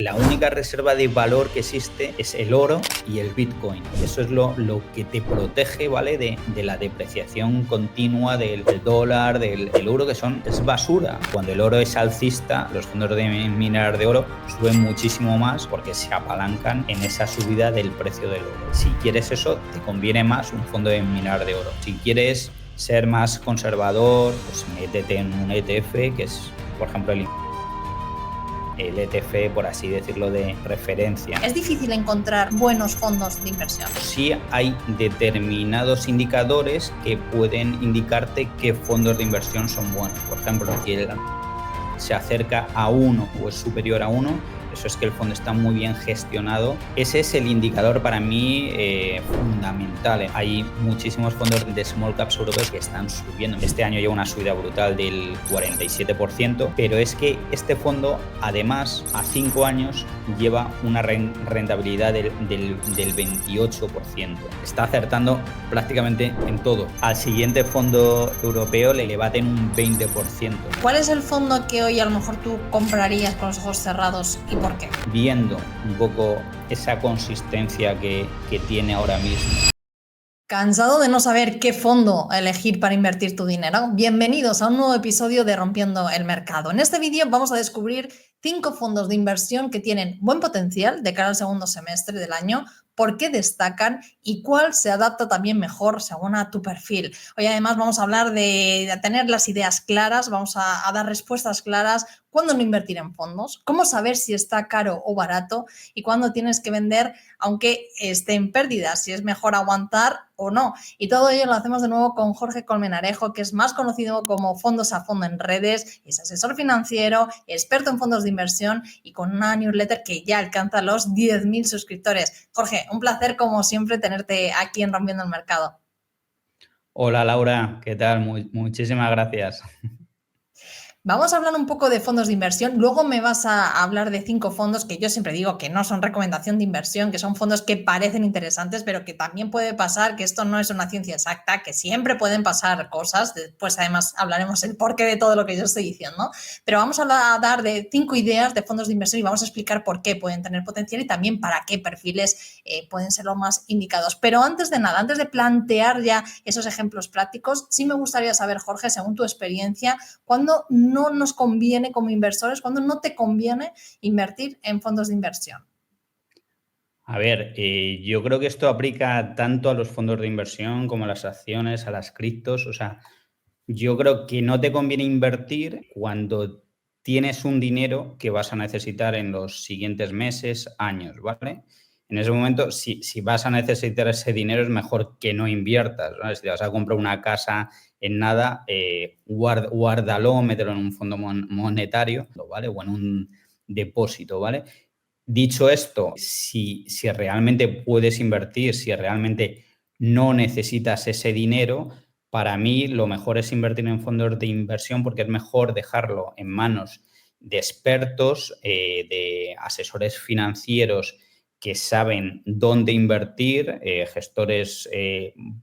La única reserva de valor que existe es el oro y el Bitcoin. Eso es lo que te protege, ¿vale? De la depreciación continua del dólar, del euro, que es basura. Cuando el oro es alcista, los fondos de minerar de oro suben muchísimo más porque se apalancan en esa subida del precio del oro. Si quieres eso, te conviene más un fondo de minerar de oro. Si quieres ser más conservador, pues métete en un ETF, que es, por ejemplo, el ETF, por así decirlo, de referencia. Es difícil encontrar buenos fondos de inversión. Sí hay determinados indicadores que pueden indicarte qué fondos de inversión son buenos. Por ejemplo, si se acerca a 1 o es superior a 1, eso es que el fondo está muy bien gestionado. Ese es el indicador para mí fundamental. Hay muchísimos fondos de small caps europeos que están subiendo. Este año lleva una subida brutal del 47%, pero es que este fondo, además, a 5 años lleva una rentabilidad del 28%. Está acertando prácticamente en todo. Al siguiente fondo europeo le baten un 20%. ¿Cuál es el fondo que hoy a lo mejor tú comprarías con los ojos cerrados y por qué? Viendo un poco esa consistencia que tiene ahora mismo. ¿Cansado de no saber qué fondo elegir para invertir tu dinero? Bienvenidos a un nuevo episodio de Rompiendo el Mercado. En este vídeo vamos a descubrir 5 fondos de inversión que tienen buen potencial de cara al segundo semestre del año, por qué destacan y cuál se adapta también mejor según a tu perfil. Hoy además vamos a hablar de tener las ideas claras, vamos a dar respuestas claras, cuándo no invertir en fondos, cómo saber si está caro o barato y cuándo tienes que vender aunque esté en pérdidas, si es mejor aguantar o no. Y todo ello lo hacemos de nuevo con Jorge Colmenarejo, que es más conocido como Fondos a Fondo en redes, es asesor financiero, experto en fondos de inversión y con una newsletter que ya alcanza los 10.000 suscriptores. Jorge, un placer como siempre tenerte aquí en Rompiendo el Mercado. Hola Laura, ¿qué tal? Muchísimas gracias. Vamos a hablar un poco de fondos de inversión. Luego me vas a hablar de 5 fondos que yo siempre digo que no son recomendación de inversión, que son fondos que parecen interesantes, pero que también puede pasar, que esto no es una ciencia exacta, que siempre pueden pasar cosas. Después, además, hablaremos el porqué de todo lo que yo estoy diciendo. Pero vamos a dar de 5 ideas de fondos de inversión y vamos a explicar por qué pueden tener potencial y también para qué perfiles pueden ser los más indicados. Pero antes de nada, antes de plantear ya esos ejemplos prácticos, sí me gustaría saber, Jorge, según tu experiencia, ¿cuándo no nos conviene como inversores, cuándo no te conviene invertir en fondos de inversión? A ver, yo creo que esto aplica tanto a los fondos de inversión como a las acciones, a las criptos. O sea, yo creo que no te conviene invertir cuando tienes un dinero que vas a necesitar en los siguientes meses, años, ¿vale? En ese momento, si vas a necesitar ese dinero, es mejor que no inviertas, ¿vale? Si te vas a comprar una casa en nada, guárdalo, mételo en un fondo monetario, ¿vale? O en un depósito, ¿vale? Dicho esto, si realmente puedes invertir, si realmente no necesitas ese dinero, para mí lo mejor es invertir en fondos de inversión porque es mejor dejarlo en manos de expertos, de asesores financieros que saben dónde invertir, gestores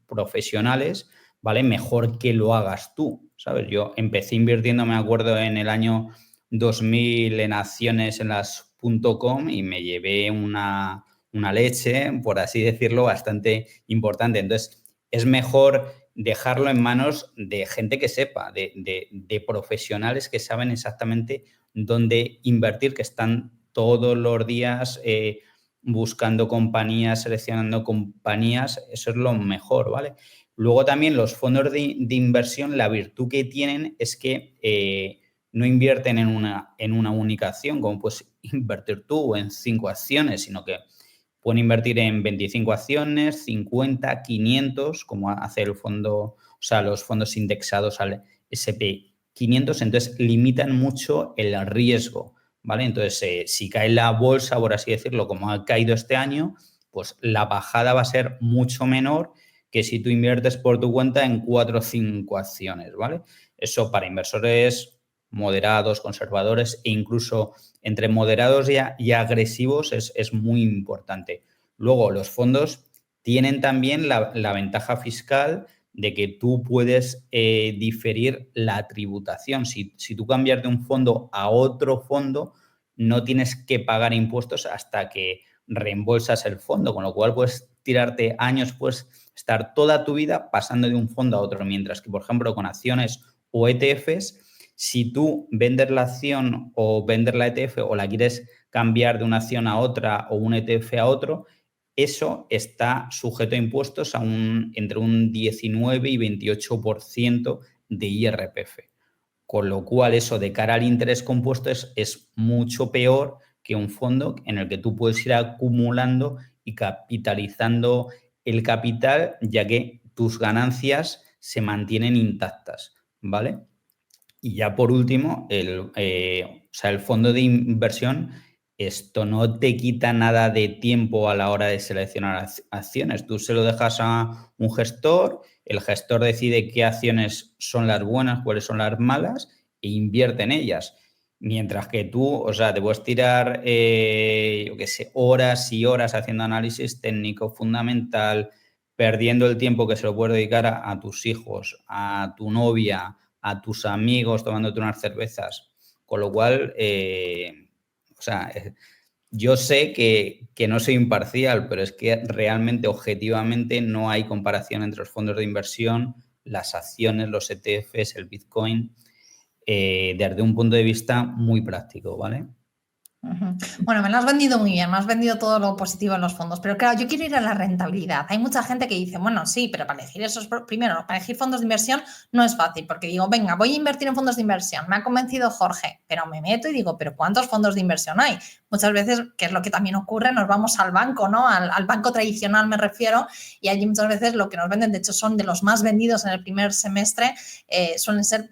profesionales, ¿vale? Mejor que lo hagas tú, ¿sabes? Yo empecé invirtiendo, me acuerdo, en el año 2000 en acciones en las .com y me llevé una leche, por así decirlo, bastante importante. Entonces, es mejor dejarlo en manos de gente que sepa, de profesionales que saben exactamente dónde invertir, que están todos los días buscando compañías, seleccionando compañías. Eso es lo mejor, ¿vale? Luego también los fondos de inversión, la virtud que tienen es que no invierten en una única acción, como puedes invertir tú en 5 acciones, sino que pueden invertir en 25 acciones, 50, 500, como hace el fondo, o sea, los fondos indexados al S&P 500, entonces limitan mucho el riesgo, ¿vale? Entonces, si cae la bolsa, por así decirlo, como ha caído este año, pues la bajada va a ser mucho menor que si tú inviertes por tu cuenta en 4 o 5 acciones, ¿vale? Eso para inversores moderados, conservadores e incluso entre moderados y agresivos es muy importante. Luego, los fondos tienen también la ventaja fiscal de que tú puedes diferir la tributación. Si tú cambias de un fondo a otro fondo, no tienes que pagar impuestos hasta que reembolsas el fondo, con lo cual puedes tirarte años, pues estar toda tu vida pasando de un fondo a otro, mientras que, por ejemplo, con acciones o ETFs, si tú vendes la acción o vender la ETF o la quieres cambiar de una acción a otra o un ETF a otro, eso está sujeto a impuestos entre un 19 y 28% de IRPF. Con lo cual, eso de cara al interés compuesto es mucho peor que un fondo en el que tú puedes ir acumulando y capitalizando el capital, ya que tus ganancias se mantienen intactas, ¿vale? Y ya por último, el fondo de inversión, esto no te quita nada de tiempo a la hora de seleccionar acciones. Tú se lo dejas a un gestor, el gestor decide qué acciones son las buenas, cuáles son las malas e invierte en ellas. Mientras que tú, o sea, te puedes tirar, yo qué sé, horas y horas haciendo análisis técnico fundamental, perdiendo el tiempo que se lo puedes dedicar a tus hijos, a tu novia, a tus amigos tomándote unas cervezas. Con lo cual, o sea, yo sé que no soy imparcial, pero es que realmente, objetivamente, no hay comparación entre los fondos de inversión, las acciones, los ETFs, el Bitcoin, desde un punto de vista muy práctico, ¿vale? Bueno, me lo has vendido muy bien, me has vendido todo lo positivo en los fondos, pero claro, yo quiero ir a la rentabilidad. Hay mucha gente que dice, bueno, sí, pero para elegir primero, para elegir fondos de inversión no es fácil, porque digo, venga, voy a invertir en fondos de inversión, me ha convencido Jorge, pero me meto y digo, pero ¿cuántos fondos de inversión hay? Muchas veces, que es lo que también ocurre, nos vamos al banco, ¿no? Al banco tradicional me refiero, y allí muchas veces lo que nos venden, de hecho, son de los más vendidos en el primer semestre, suelen ser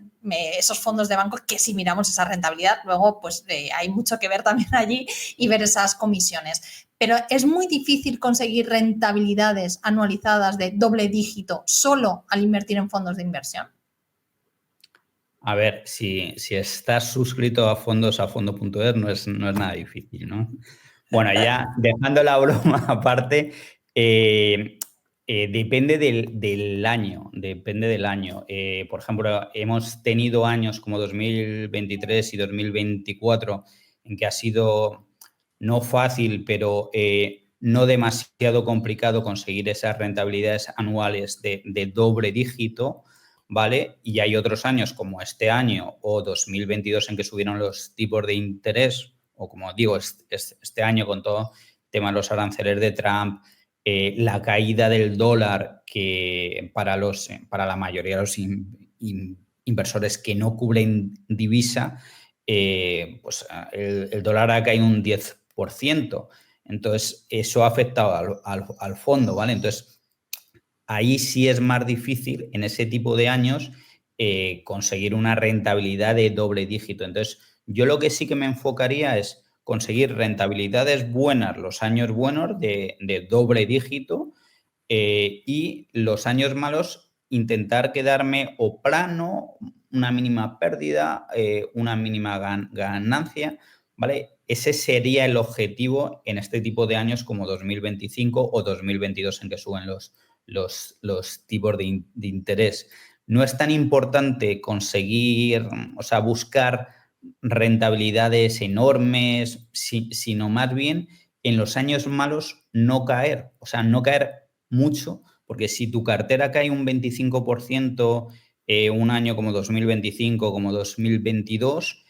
esos fondos de banco que si miramos esa rentabilidad, luego pues hay mucho que ver también allí y ver esas comisiones. Pero es muy difícil conseguir rentabilidades anualizadas de doble dígito solo al invertir en fondos de inversión. A ver, si estás suscrito a fondos a fondo.es no es nada difícil, ¿no? Bueno, ya dejando la broma aparte, depende del año, depende del año. Por ejemplo, hemos tenido años como 2023 y 2024 en que ha sido no fácil, pero no demasiado complicado conseguir esas rentabilidades anuales de doble dígito, ¿vale? Y hay otros años como este año o 2022 en que subieron los tipos de interés, o como digo, este año con todo el tema de los aranceles de Trump, la caída del dólar, que para la mayoría de los inversores que no cubren divisa, pues el dólar ha caído un 10%. Entonces, eso ha afectado al fondo, ¿vale? Entonces, ahí sí es más difícil en ese tipo de años conseguir una rentabilidad de doble dígito. Entonces, yo lo que sí que me enfocaría es conseguir rentabilidades buenas, los años buenos de doble dígito, y los años malos intentar quedarme o plano, una mínima pérdida, una mínima ganancia, ¿vale? Ese sería el objetivo en este tipo de años como 2025 o 2022 en que suben los tipos de interés. No es tan importante conseguir, o sea, buscar rentabilidades enormes, sino más bien en los años malos no caer, o sea, no caer mucho, porque si tu cartera cae un 25% un año como 2025, como 2022,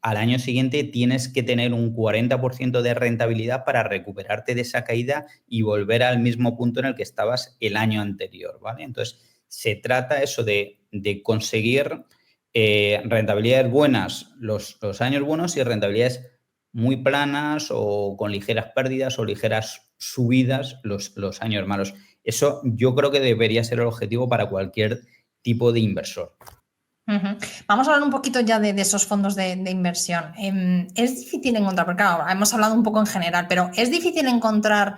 al año siguiente tienes que tener un 40% de rentabilidad para recuperarte de esa caída y volver al mismo punto en el que estabas el año anterior, ¿vale? Entonces, se trata eso de conseguir rentabilidades buenas los años buenos y rentabilidades muy planas o con ligeras pérdidas o ligeras subidas los años malos. Eso yo creo que debería ser el objetivo para cualquier tipo de inversor. Vamos a hablar un poquito ya de esos fondos de inversión. Es difícil encontrar, porque claro, hemos hablado un poco en general, pero es difícil encontrar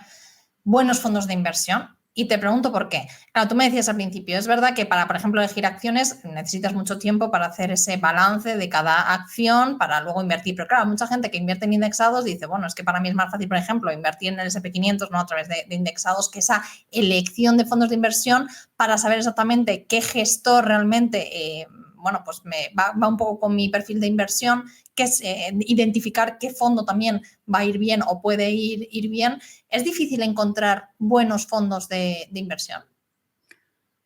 buenos fondos de inversión. Y te pregunto por qué. Claro, tú me decías al principio, es verdad que para, por ejemplo, elegir acciones necesitas mucho tiempo para hacer ese balance de cada acción para luego invertir. Pero claro, mucha gente que invierte en indexados dice, bueno, es que para mí es más fácil, por ejemplo, invertir en el S&P 500, ¿no? A través de indexados, que esa elección de fondos de inversión para saber exactamente qué gestor realmente... bueno, pues va un poco con mi perfil de inversión, identificar qué fondo también va a ir bien o puede ir bien. ¿Es difícil encontrar buenos fondos de inversión?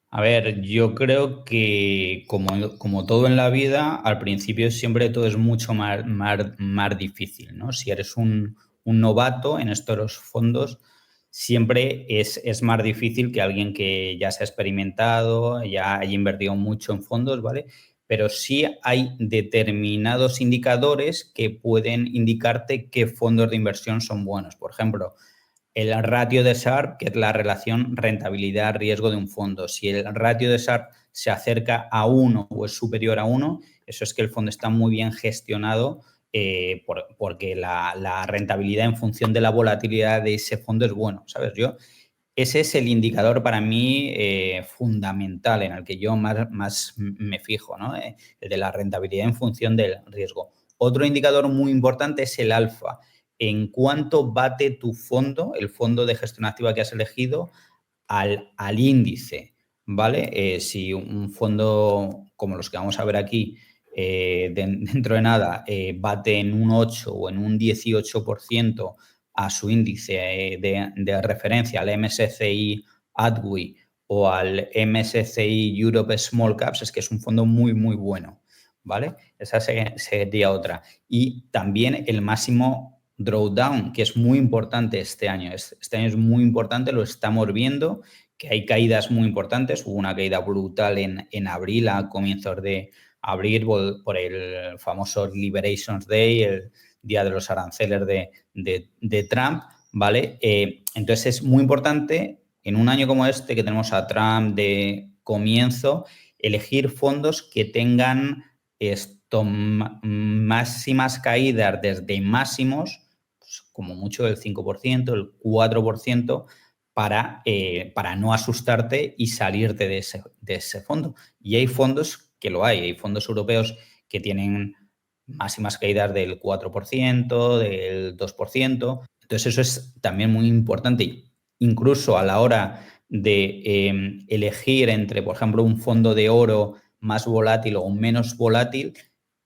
A ver, yo creo que como todo en la vida, al principio siempre todo es mucho más difícil, ¿no? Si eres un novato en estos los fondos, siempre es más difícil que alguien que ya se ha experimentado, ya haya invertido mucho en fondos, ¿vale? Pero sí hay determinados indicadores que pueden indicarte qué fondos de inversión son buenos. Por ejemplo, el ratio de Sharpe, que es la relación rentabilidad-riesgo de un fondo. Si el ratio de Sharpe se acerca a 1 o es superior a 1, eso es que el fondo está muy bien gestionado, porque la rentabilidad en función de la volatilidad de ese fondo es bueno, ¿sabes? Ese es el indicador para mí fundamental en el que yo más me fijo, ¿no? El de la rentabilidad en función del riesgo. Otro indicador muy importante es el alfa. En cuánto bate tu fondo, el fondo de gestión activa que has elegido, al índice, ¿vale? Si un fondo como los que vamos a ver aquí, dentro de nada, bate en un 8 o en un 18% a su índice de referencia, al MSCI ADWI o al MSCI Europe Small Caps, es que es un fondo muy, muy bueno, ¿vale? Esa sería otra. Y también el máximo drawdown, que es muy importante este año. Este año es muy importante, lo estamos viendo, que hay caídas muy importantes. Hubo una caída brutal en abril, a comienzos de abril, por el famoso Liberations Day, el día de los aranceles de Trump, ¿vale? Entonces es muy importante, en un año como este, que tenemos a Trump de comienzo, elegir fondos que tengan máximas caídas desde máximos, pues, como mucho el 5%, el 4%, para no asustarte y salirte de ese fondo. Y hay fondos que lo hay fondos europeos que tienen máximas caídas del 4%, del 2%. Entonces eso es también muy importante. Incluso a la hora de elegir entre, por ejemplo, un fondo de oro más volátil o menos volátil,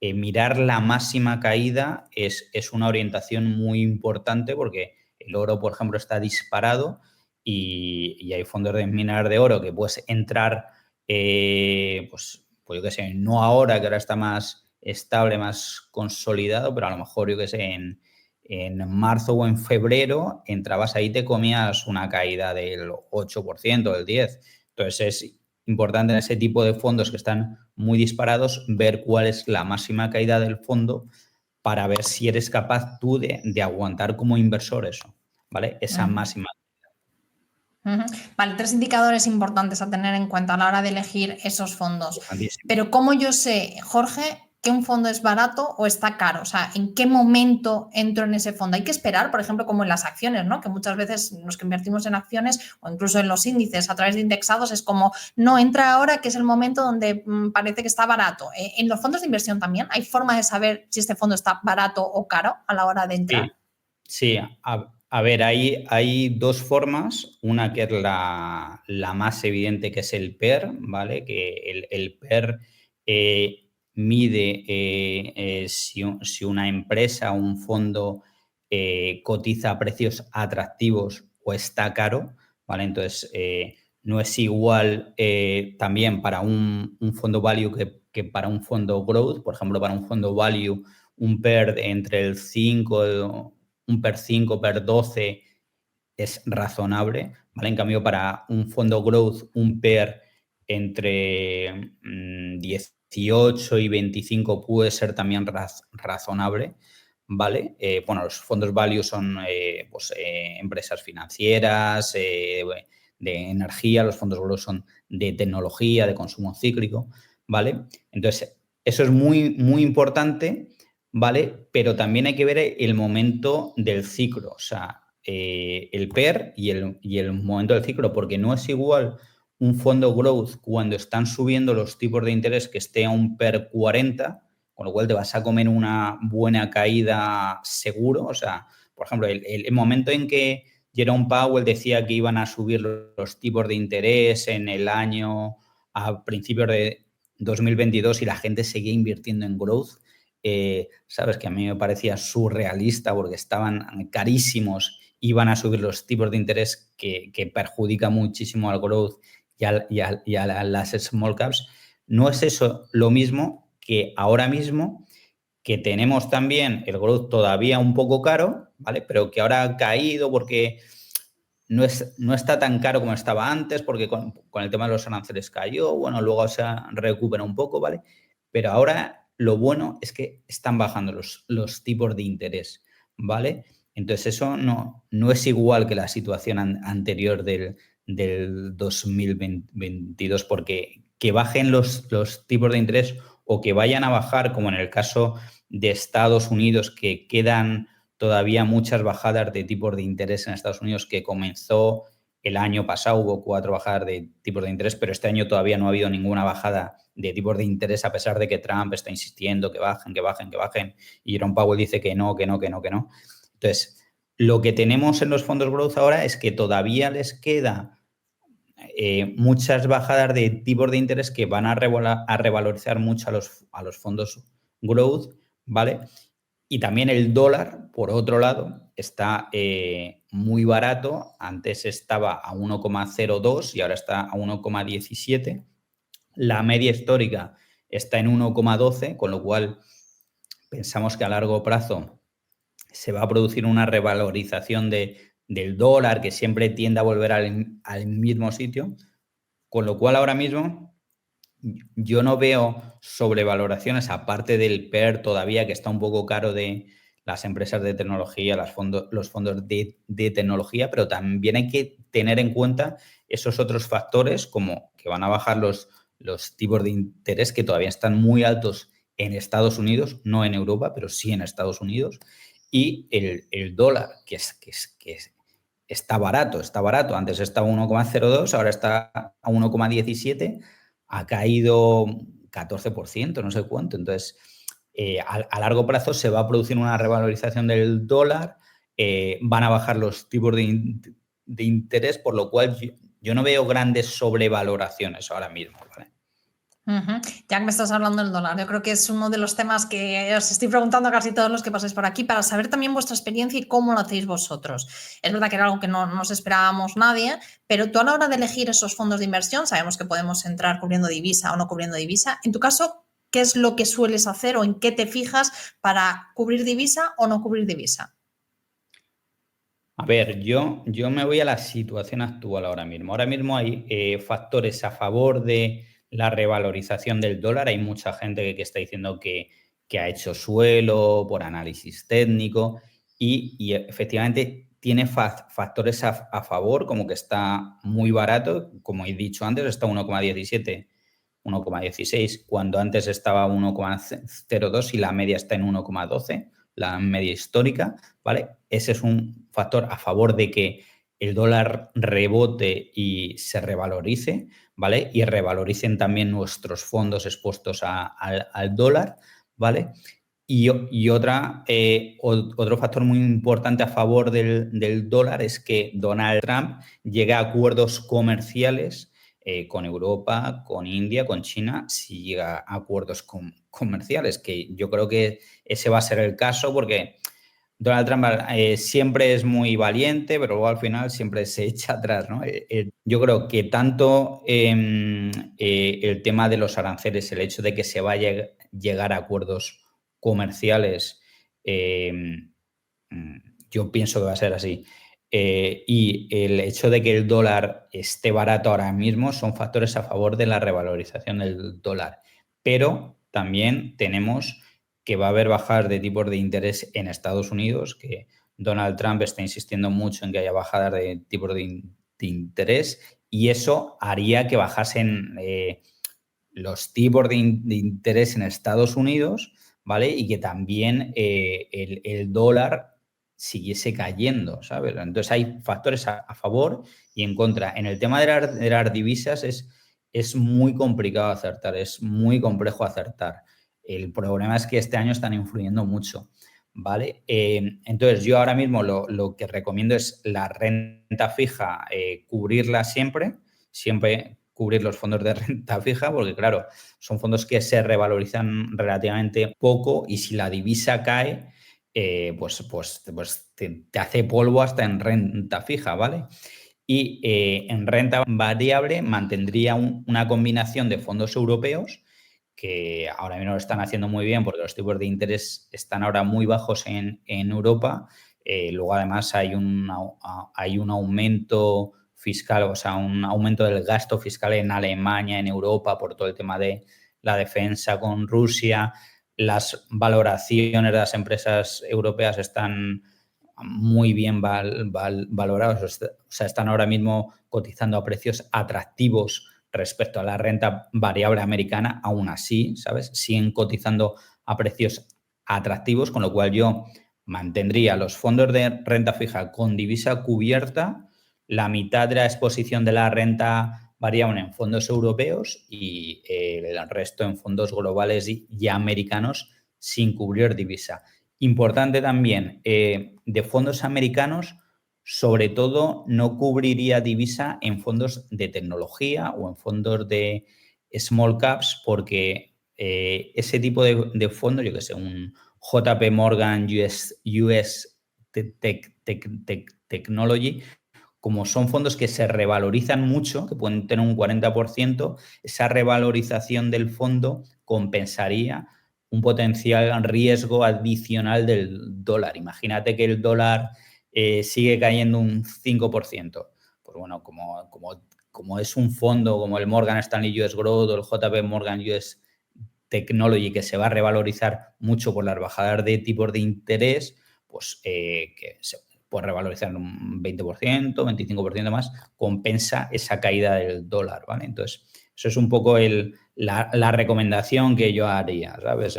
mirar la máxima caída es una orientación muy importante, porque el oro, por ejemplo, está disparado y hay fondos de minar de oro que puedes entrar, pues yo qué sé, no ahora, que ahora está más estable, más consolidado, pero a lo mejor, yo qué sé, en marzo o en febrero entrabas ahí y te comías una caída del 8%, del 10%. Entonces es importante en ese tipo de fondos que están muy disparados ver cuál es la máxima caída del fondo, para ver si eres capaz tú de aguantar como inversor eso, ¿vale? Esa máxima. Vale, 3 indicadores importantes a tener en cuenta a la hora de elegir esos fondos. Importantísimo. Pero ¿cómo yo sé, Jorge, que un fondo es barato o está caro? O sea, ¿en qué momento entro en ese fondo? Hay que esperar, por ejemplo, como en las acciones, ¿no? Que muchas veces los que invertimos en acciones o incluso en los índices a través de indexados es como, no, entra ahora, que es el momento donde parece que está barato. En los fondos de inversión también hay forma de saber si este fondo está barato o caro a la hora de entrar. Sí. A ver, hay dos formas. Una que es la más evidente, que es el PER, ¿vale? Que el PER mide si una empresa o un fondo cotiza a precios atractivos o está caro, ¿vale? Entonces, no es igual también para un fondo value que para un fondo growth. Por ejemplo, para un fondo value, un PER entre el 5, un PER 5, PER 12 es razonable, ¿vale? En cambio, para un fondo growth, un PER entre 18 y 25 puede ser también razonable, ¿vale? Bueno, los fondos value son empresas financieras, de energía. Los fondos growth son de tecnología, de consumo cíclico, ¿vale? Entonces, eso es muy, muy importante, ¿vale? Pero también hay que ver el momento del ciclo, o sea, el PER y el momento del ciclo, porque no es igual un fondo growth cuando están subiendo los tipos de interés que esté a un PER 40, con lo cual te vas a comer una buena caída seguro. O sea, por ejemplo, el momento en que Jerome Powell decía que iban a subir los tipos de interés en el año a principios de 2022 y la gente seguía invirtiendo en growth, sabes, que a mí me parecía surrealista porque estaban carísimos, iban a subir los tipos de interés que perjudica muchísimo al growth y a las small caps. No es eso lo mismo que ahora mismo, que tenemos también el growth todavía un poco caro, ¿vale? Pero que ahora ha caído porque no está tan caro como estaba antes, porque con el tema de los aranceles cayó, bueno, luego se recupera un poco, ¿vale? Pero ahora lo bueno es que están bajando los tipos de interés, ¿vale? Entonces eso no es igual que la situación anterior del 2022, porque que bajen los tipos de interés o que vayan a bajar, como en el caso de Estados Unidos, que quedan todavía muchas bajadas de tipos de interés en Estados Unidos, que comenzó el año pasado, hubo 4 bajadas de tipos de interés, pero este año todavía no ha habido ninguna bajada de tipos de interés, a pesar de que Trump está insistiendo que bajen, que bajen, que bajen, y Jerome Powell dice que no, que no, que no, que no. Entonces, lo que tenemos en los fondos growth ahora es que todavía les queda muchas bajadas de tipos de interés que van a revalorizar mucho a los fondos growth, ¿vale? Y también el dólar, por otro lado, está muy barato. Antes estaba a 1,02 y ahora está a 1,17. La media histórica está en 1,12, con lo cual pensamos que a largo plazo se va a producir una revalorización del dólar, que siempre tiende a volver al mismo sitio, con lo cual ahora mismo yo no veo sobrevaloraciones, aparte del PER todavía, que está un poco caro, de las empresas de tecnología, los fondos de tecnología, pero también hay que tener en cuenta esos otros factores, como que van a bajar los tipos de interés, que todavía están muy altos en Estados Unidos, no en Europa, pero sí en Estados Unidos, y el dólar, que está barato. Antes estaba a 1,02, ahora está a 1,17, ha caído 14%, no sé cuánto. Entonces, a largo plazo se va a producir una revalorización del dólar, van a bajar los tipos de interés, por lo cual yo no veo grandes sobrevaloraciones ahora mismo, ¿vale? Ya que me estás hablando del dólar, yo creo que es uno de los temas que os estoy preguntando a casi todos los que pasáis por aquí para saber también vuestra experiencia y cómo lo hacéis vosotros. Es verdad que era algo que no nos esperábamos nadie, pero tú, a la hora de elegir esos fondos de inversión, sabemos que podemos entrar cubriendo divisa o no cubriendo divisa. En tu caso, ¿qué es lo que sueles hacer o en qué te fijas para cubrir divisa o no cubrir divisa? A ver, yo me voy a la situación actual ahora mismo. Ahora mismo hay factores a favor de la revalorización del dólar. Hay mucha gente que está diciendo que ha hecho suelo por análisis técnico y efectivamente tiene factores a favor, como que está muy barato. Como he dicho antes, está 1,17, 1,16, cuando antes estaba 1,02 y la media está en 1,12, la media histórica, ¿vale? Ese es un factor a favor de que el dólar rebote y se revalorice, ¿vale? Y revaloricen también nuestros fondos expuestos al dólar, ¿vale? Y otro factor muy importante a favor del dólar es que Donald Trump llega a acuerdos comerciales con Europa, con India, con China, si llega a acuerdos comerciales, que yo creo que ese va a ser el caso, porque Donald Trump siempre es muy valiente, pero luego al final siempre se echa atrás, ¿no? Yo creo que tanto el tema de los aranceles, el hecho de que se vaya a llegar a acuerdos comerciales, yo pienso que va a ser así. Y el hecho de que el dólar esté barato ahora mismo son factores a favor de la revalorización del dólar. Pero también tenemos que va a haber bajadas de tipos de interés en Estados Unidos, que Donald Trump está insistiendo mucho en que haya bajadas de tipos de interés, y eso haría que bajasen los tipos de interés en Estados Unidos, ¿vale? Y que también el dólar siguiese cayendo, ¿sabes? Entonces hay factores a favor y en contra. En el tema de las divisas es muy complicado acertar, es muy complejo acertar. El problema es que este año están influyendo mucho, ¿vale? Entonces yo ahora mismo lo que recomiendo es la renta fija, cubrirla siempre cubrir los fondos de renta fija, porque claro, son fondos que se revalorizan relativamente poco y si la divisa cae, pues te hace polvo hasta en renta fija, ¿vale? Y en renta variable mantendría una combinación de fondos europeos que ahora mismo lo están haciendo muy bien porque los tipos de interés están ahora muy bajos en Europa. Luego, además, hay un aumento fiscal, o sea, un aumento del gasto fiscal en Alemania, en Europa, por todo el tema de la defensa con Rusia. Las valoraciones de las empresas europeas están muy bien valorados, o sea, están ahora mismo cotizando a precios atractivos respecto a la renta variable americana, aún así, ¿sabes? Siguen cotizando a precios atractivos, con lo cual yo mantendría los fondos de renta fija con divisa cubierta, la mitad de la exposición de la renta variable en fondos europeos y el resto en fondos globales y americanos sin cubrir divisa. Importante también, de fondos americanos, sobre todo no cubriría divisa en fondos de tecnología o en fondos de small caps porque ese tipo de fondos, yo que sé, un JP Morgan US Technology, como son fondos que se revalorizan mucho, que pueden tener un 40%, esa revalorización del fondo compensaría un potencial riesgo adicional del dólar. Imagínate que el dólar sigue cayendo un 5%. Pues bueno, como es un fondo como el Morgan Stanley US Growth o el JP Morgan US Technology que se va a revalorizar mucho por las bajadas de tipos de interés, pues que se puede revalorizar un 20%, 25% más, compensa esa caída del dólar, ¿vale? Entonces, eso es un poco la recomendación que yo haría, ¿sabes?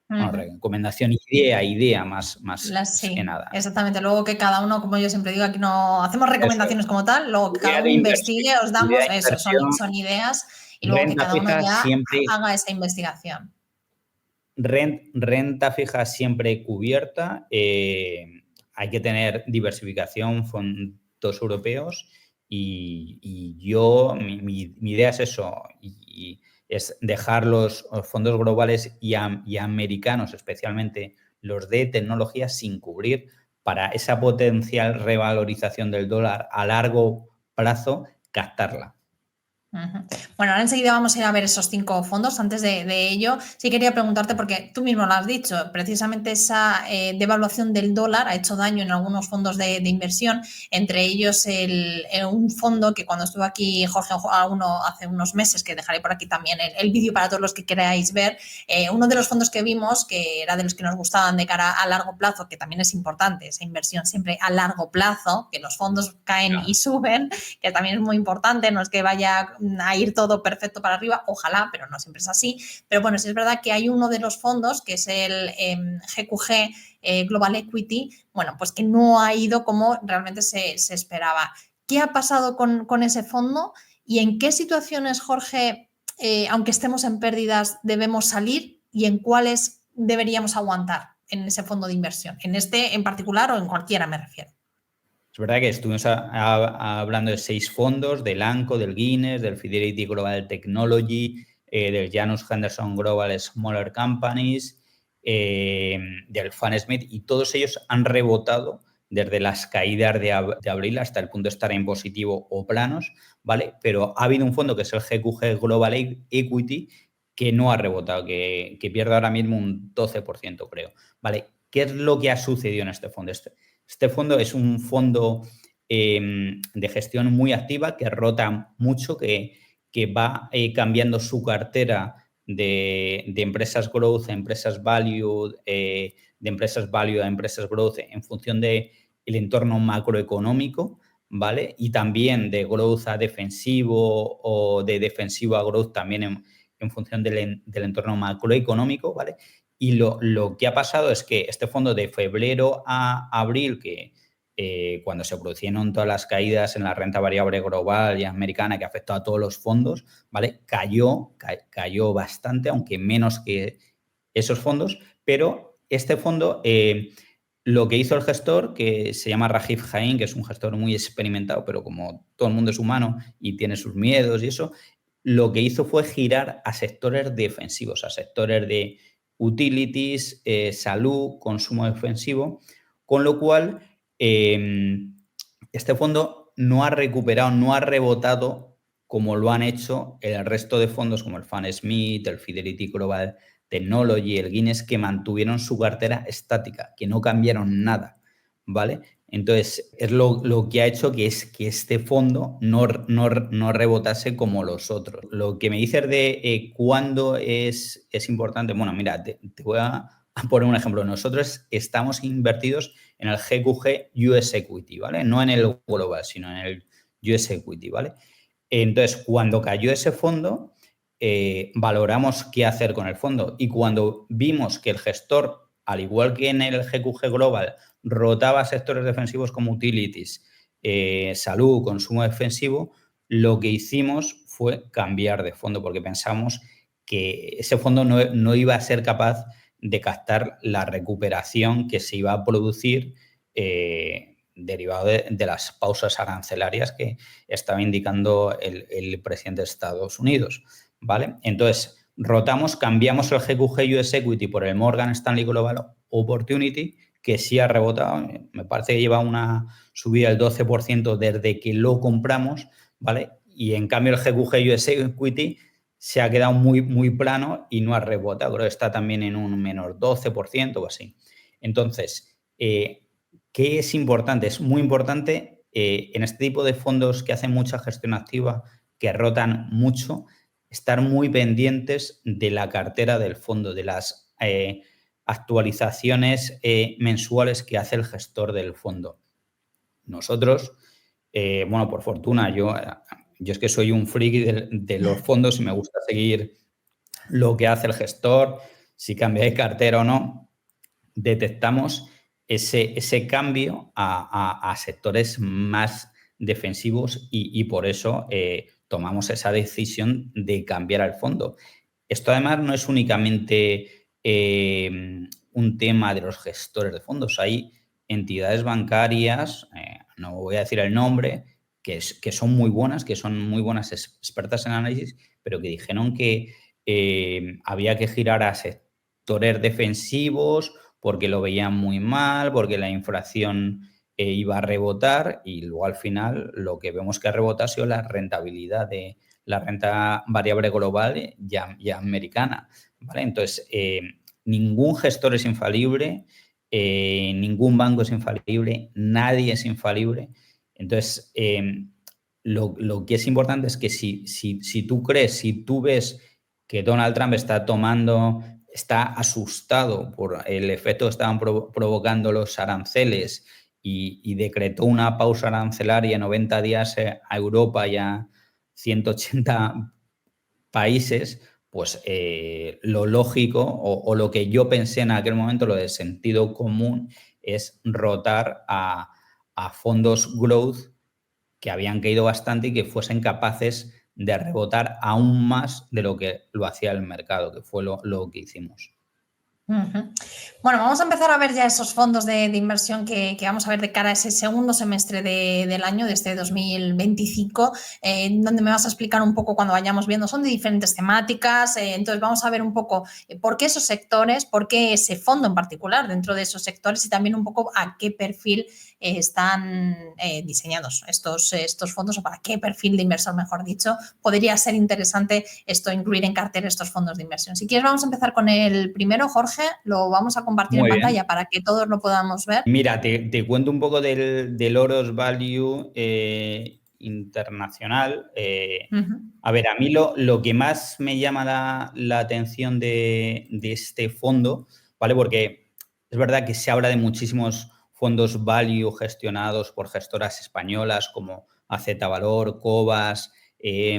Bueno, recomendación, idea más Sí, que nada. exactamente. Luego que cada uno, como yo siempre digo, aquí no hacemos recomendaciones como tal, luego que cada uno investigue, os damos eso, son ideas y luego que cada uno ya haga esa investigación. Renta fija siempre cubierta, hay que tener diversificación, fondos europeos y yo, mi idea es eso, y es dejar los fondos globales y americanos, especialmente los de tecnología, sin cubrir para esa potencial revalorización del dólar a largo plazo, captarla. Bueno, ahora enseguida vamos a ir a ver esos 5 fondos. Antes de ello, sí quería preguntarte, porque tú mismo lo has dicho, precisamente esa devaluación del dólar ha hecho daño en algunos fondos de inversión, entre ellos un fondo que cuando estuvo aquí Jorge hace unos meses, que dejaré por aquí también el vídeo para todos los que queráis ver, uno de los fondos que vimos, que era de los que nos gustaban de cara a largo plazo, que también es importante, esa inversión siempre a largo plazo, que los fondos caen y suben, que también es muy importante, no es que vaya a ir todo perfecto para arriba, ojalá, pero no siempre es así. Pero bueno, sí es verdad que hay uno de los fondos, que es el GQG Global Equity, bueno, pues que no ha ido como realmente se esperaba. ¿Qué ha pasado con ese fondo y en qué situaciones, Jorge, aunque estemos en pérdidas, debemos salir y en cuáles deberíamos aguantar en ese fondo de inversión? En este en particular o en cualquiera, me refiero. Es verdad que estuvimos hablando de 6 fondos, del ANCO, del Guinness, del Fidelity Global Technology, del Janus Henderson Global Smaller Companies, del FundSmith, y todos ellos han rebotado desde las caídas de abril hasta el punto de estar en positivo o planos, ¿vale? Pero ha habido un fondo que es el GQG Global Equity que no ha rebotado, que pierde ahora mismo un 12%, creo, ¿vale? ¿Qué es lo que ha sucedido en este fondo? Este fondo es un fondo de gestión muy activa que rota mucho, que va cambiando su cartera de empresas growth a empresas value, de empresas value a empresas growth en función del entorno macroeconómico, ¿vale? Y también de growth a defensivo o de defensivo a growth también en función del entorno macroeconómico, ¿vale? Y lo que ha pasado es que este fondo de febrero a abril, que cuando se produjeron todas las caídas en la renta variable global y americana que afectó a todos los fondos, ¿vale? Cayó bastante, aunque menos que esos fondos, pero este fondo, lo que hizo el gestor, que se llama Rajiv Jain, que es un gestor muy experimentado, pero como todo el mundo es humano y tiene sus miedos y eso, lo que hizo fue girar a sectores defensivos, a sectores de utilities, salud, consumo defensivo, con lo cual este fondo no ha recuperado, no ha rebotado como lo han hecho el resto de fondos como el Fan Smith, el Fidelity Global Technology, el Guinness, que mantuvieron su cartera estática, que no cambiaron nada, ¿vale? Entonces, es lo que ha hecho que este fondo no rebotase como los otros. Lo que me dices de cuándo es importante, bueno, mira, te voy a poner un ejemplo. Nosotros estamos invertidos en el GQG US Equity, ¿vale? No en el global, sino en el US Equity, ¿vale? Entonces, cuando cayó ese fondo, valoramos qué hacer con el fondo. Y cuando vimos que el gestor, al igual que en el GQG Global, rotaba sectores defensivos como utilities, salud, consumo defensivo, lo que hicimos fue cambiar de fondo porque pensamos que ese fondo no iba a ser capaz de captar la recuperación que se iba a producir derivado de las pausas arancelarias que estaba indicando el presidente de Estados Unidos, ¿vale? Entonces, rotamos, cambiamos el GQG US Equity por el Morgan Stanley Global Opportunity, que sí ha rebotado, me parece que lleva una subida del 12% desde que lo compramos, ¿vale? Y en cambio el GQG US Equity se ha quedado muy plano y no ha rebotado, creo que está también en un menos 12% o así. Entonces, ¿qué es importante? Es muy importante en este tipo de fondos que hacen mucha gestión activa, que rotan mucho, estar muy pendientes de la cartera del fondo, de las actualizaciones mensuales que hace el gestor del fondo. Nosotros, bueno, por fortuna, yo es que soy un friki de los fondos y me gusta seguir lo que hace el gestor, si cambia de cartera o no, detectamos ese cambio a sectores más defensivos y por eso tomamos esa decisión de cambiar al fondo. Esto además no es únicamente un tema de los gestores de fondos. Hay entidades bancarias, no voy a decir el nombre, que son muy buenas, expertas en análisis, pero que dijeron que había que girar a sectores defensivos porque lo veían muy mal, porque la inflación iba a rebotar y luego al final lo que vemos que ha rebotado ha sido la rentabilidad de la renta variable global ya americana, ¿vale? Entonces, ningún gestor es infalible, ningún banco es infalible, nadie es infalible. Entonces, lo que es importante es que si tú ves que Donald Trump está asustado por el efecto que estaban provocando los aranceles y decretó una pausa arancelaria 90 días a Europa y a 180 países, pues lo lógico o lo que yo pensé en aquel momento, lo de sentido común, es rotar a fondos growth que habían caído bastante y que fuesen capaces de rebotar aún más de lo que lo hacía el mercado, que fue lo que hicimos. Bueno, vamos a empezar a ver ya esos fondos de inversión que vamos a ver de cara a ese segundo semestre del año, de este 2025, donde me vas a explicar un poco cuando vayamos viendo. Son de diferentes temáticas, entonces vamos a ver un poco por qué esos sectores, por qué ese fondo en particular dentro de esos sectores y también un poco a qué perfil están diseñados estos fondos o para qué perfil de inversor, mejor dicho, podría ser interesante esto incluir en cartera estos fondos de inversión. Si quieres, vamos a empezar con el primero, Jorge, lo vamos a compartir en pantalla para que todos lo podamos ver. Mira, te cuento un poco del Oros Value internacional. A ver, a mí lo que más me llama la atención de este fondo, ¿vale? Porque es verdad que se habla de muchísimos fondos value gestionados por gestoras españolas como AZ Valor, Cobas,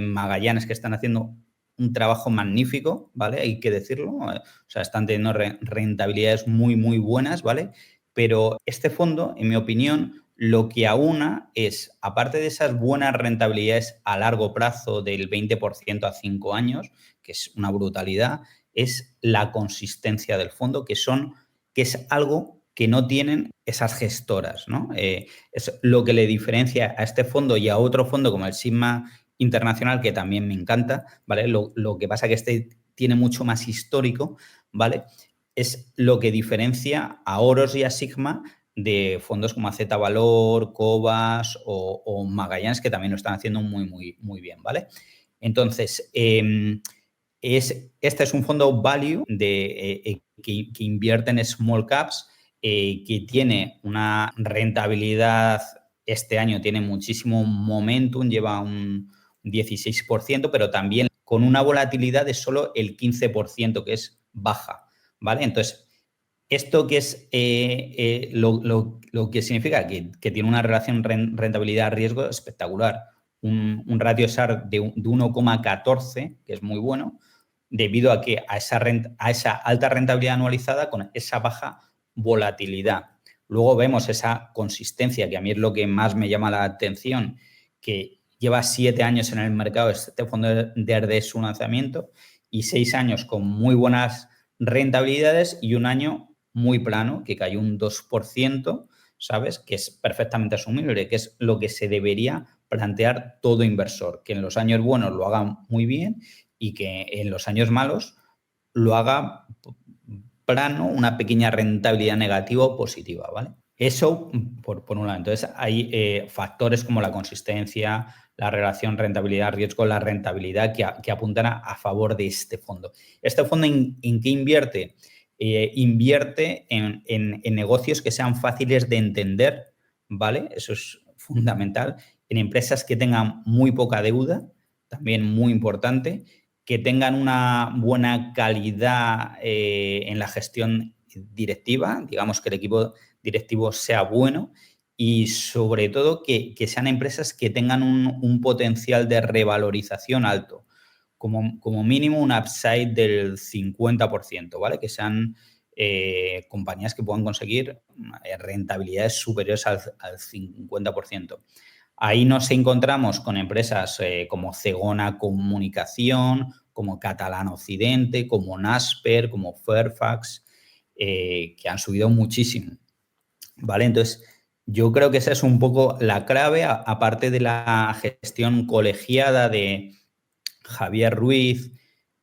Magallanes, que están haciendo un trabajo magnífico, ¿vale? Hay que decirlo. O sea, están teniendo rentabilidades muy buenas, ¿vale? Pero este fondo, en mi opinión, lo que aúna es, aparte de esas buenas rentabilidades a largo plazo del 20% a 5 años, que es una brutalidad, es la consistencia del fondo, que es algo que no tienen esas gestoras, ¿no? Es lo que le diferencia a este fondo y a otro fondo como el Sigma internacional, que también me encanta, ¿vale? Lo que pasa que este tiene mucho más histórico, ¿vale? Es lo que diferencia a Oros y a Sigma de fondos como AZ Valor, Cobas o Magallanes, que también lo están haciendo muy, muy, muy bien, ¿vale? Entonces, este es un fondo value que invierte en small caps, que tiene una rentabilidad, este año tiene muchísimo momentum, lleva un 16%, pero también con una volatilidad de solo el 15%, que es baja, ¿vale? Entonces, esto que es lo que significa que tiene una relación rentabilidad-riesgo espectacular. Un ratio SAR de 1,14, que es muy bueno, debido a que a esa alta rentabilidad anualizada con esa baja volatilidad. Luego vemos esa consistencia, que a mí es lo que más me llama la atención, que lleva 7 años en el mercado este fondo desde su lanzamiento y 6 años con muy buenas rentabilidades y un año muy plano, que cayó un 2%, ¿sabes? Que es perfectamente asumible, que es lo que se debería plantear todo inversor, que en los años buenos lo haga muy bien y que en los años malos lo haga plano, una pequeña rentabilidad negativa o positiva, ¿vale? Eso por un lado. Entonces, hay factores como la consistencia, la relación rentabilidad-riesgo, la rentabilidad que apuntan a favor de este fondo. ¿Este fondo en qué invierte? Invierte en negocios que sean fáciles de entender, ¿vale? Eso es fundamental. En empresas que tengan muy poca deuda, también muy importante, que tengan una buena calidad en la gestión directiva, digamos que el equipo directivo sea bueno y sobre todo que sean empresas que tengan un potencial de revalorización alto, como mínimo un upside del 50%, ¿vale? Que sean compañías que puedan conseguir rentabilidades superiores al 50%. Ahí nos encontramos con empresas como Zegona Comunicación, como Catalana Occidente, como Nasper, como Fairfax, que han subido muchísimo, ¿vale? Entonces, yo creo que esa es un poco la clave, aparte de la gestión colegiada de Javier Ruiz,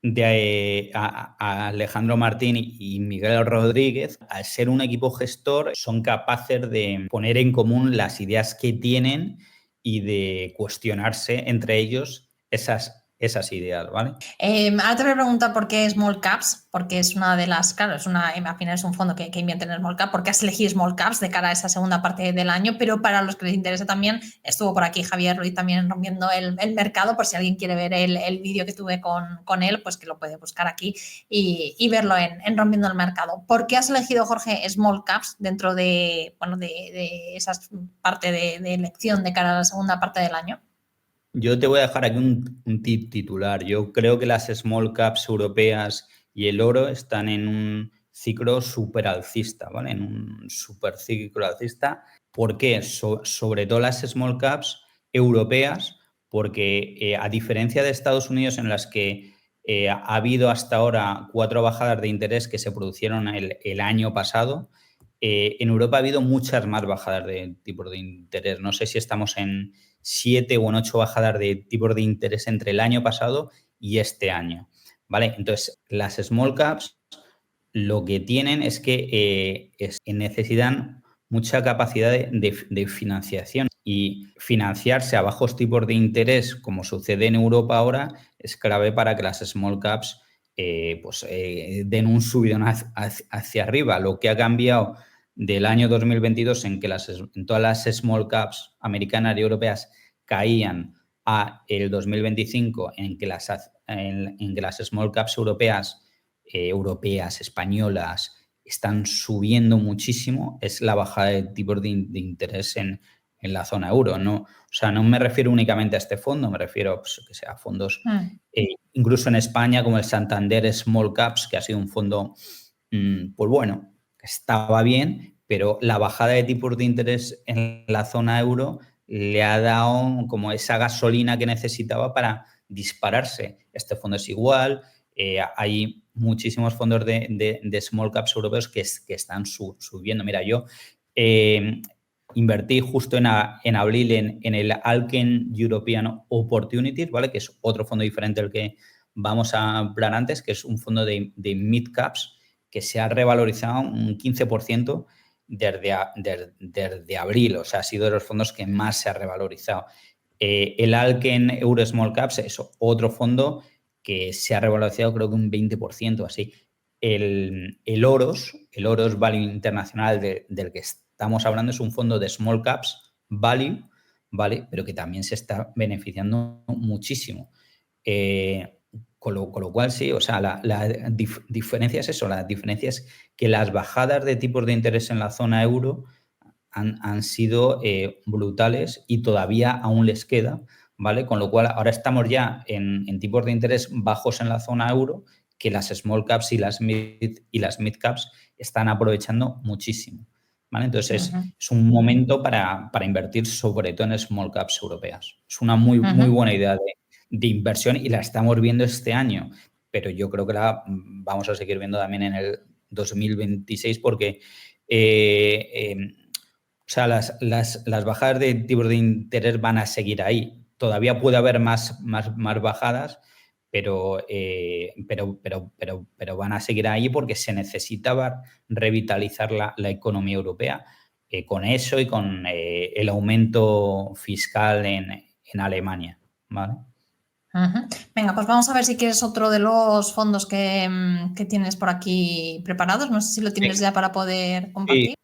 de a Alejandro Martín y Miguel Rodríguez. Al ser un equipo gestor, son capaces de poner en común las ideas que tienen y de cuestionarse entre ellos esas ideas, ¿vale? Ahora te voy a preguntar por qué Small Caps, porque es una de las, claro, al final es un fondo que invierte en Small Cap, porque has elegido Small Caps de cara a esa segunda parte del año, pero para los que les interese también, estuvo por aquí Javier Ruiz también rompiendo el mercado, por si alguien quiere ver el vídeo que tuve con él, pues que lo puede buscar aquí y verlo en Rompiendo el Mercado. ¿Por qué has elegido, Jorge, Small Caps dentro de esa parte de elección de cara a la segunda parte del año? Yo te voy a dejar aquí un tip titular. Yo creo que las small caps europeas y el oro están en un ciclo súper alcista, ¿vale? En un súper ciclo alcista. ¿Por qué? Sobre todo las small caps europeas, porque a diferencia de Estados Unidos, en las que ha habido hasta ahora 4 bajadas de interés que se produjeron el año pasado, en Europa ha habido muchas más bajadas de tipos de interés. No sé si estamos en 7 o en 8 bajadas de tipos de interés entre el año pasado y este año, ¿vale? Entonces, las small caps lo que tienen es que necesitan mucha capacidad de financiación y financiarse a bajos tipos de interés, como sucede en Europa ahora, es clave para que las small caps den un subidón hacia arriba. Lo que ha cambiado del año 2022 en que en todas las small caps americanas y europeas caían a el 2025 en que las small caps europeas, españolas, están subiendo muchísimo, es la bajada de tipos de interés en la zona euro. No, o sea, no me refiero únicamente a este fondo, me refiero que sea fondos incluso en España como el Santander Small Caps, que ha sido un fondo, pues bueno, estaba bien, pero la bajada de tipos de interés en la zona euro le ha dado como esa gasolina que necesitaba para dispararse. Este fondo es igual, hay muchísimos fondos de small caps europeos que están subiendo. Mira, yo Invertí justo en abril en el Alken European Opportunities, ¿vale? Que es otro fondo diferente al que vamos a hablar antes, que es un fondo de mid-caps que se ha revalorizado un 15% desde abril. O sea, ha sido de los fondos que más se ha revalorizado. El Alken Euro Small Caps es otro fondo que se ha revalorizado creo que un 20% así. El Oros Value Internacional del que estamos hablando es un fondo de small caps value, ¿vale? Pero que también se está beneficiando muchísimo. Con lo cual, sí, o sea, la diferencia es eso, la diferencia es que las bajadas de tipos de interés en la zona euro han sido brutales y todavía aún les queda, ¿vale? Con lo cual, ahora estamos ya en tipos de interés bajos en la zona euro que las small caps y las mid caps están aprovechando muchísimo, ¿vale? Entonces, es un momento para invertir sobre todo en small caps europeas. Es una muy buena idea de inversión y la estamos viendo este año, pero yo creo que la vamos a seguir viendo también en el 2026 porque o sea, las bajadas de tipos de interés van a seguir ahí. Todavía puede haber más bajadas, pero van a seguir ahí porque se necesitaba revitalizar la economía europea con eso y con el aumento fiscal en Alemania, ¿vale? Venga, pues vamos a ver si quieres otro de los fondos que tienes por aquí preparados. No sé si lo tienes ya para poder compartir. Sí.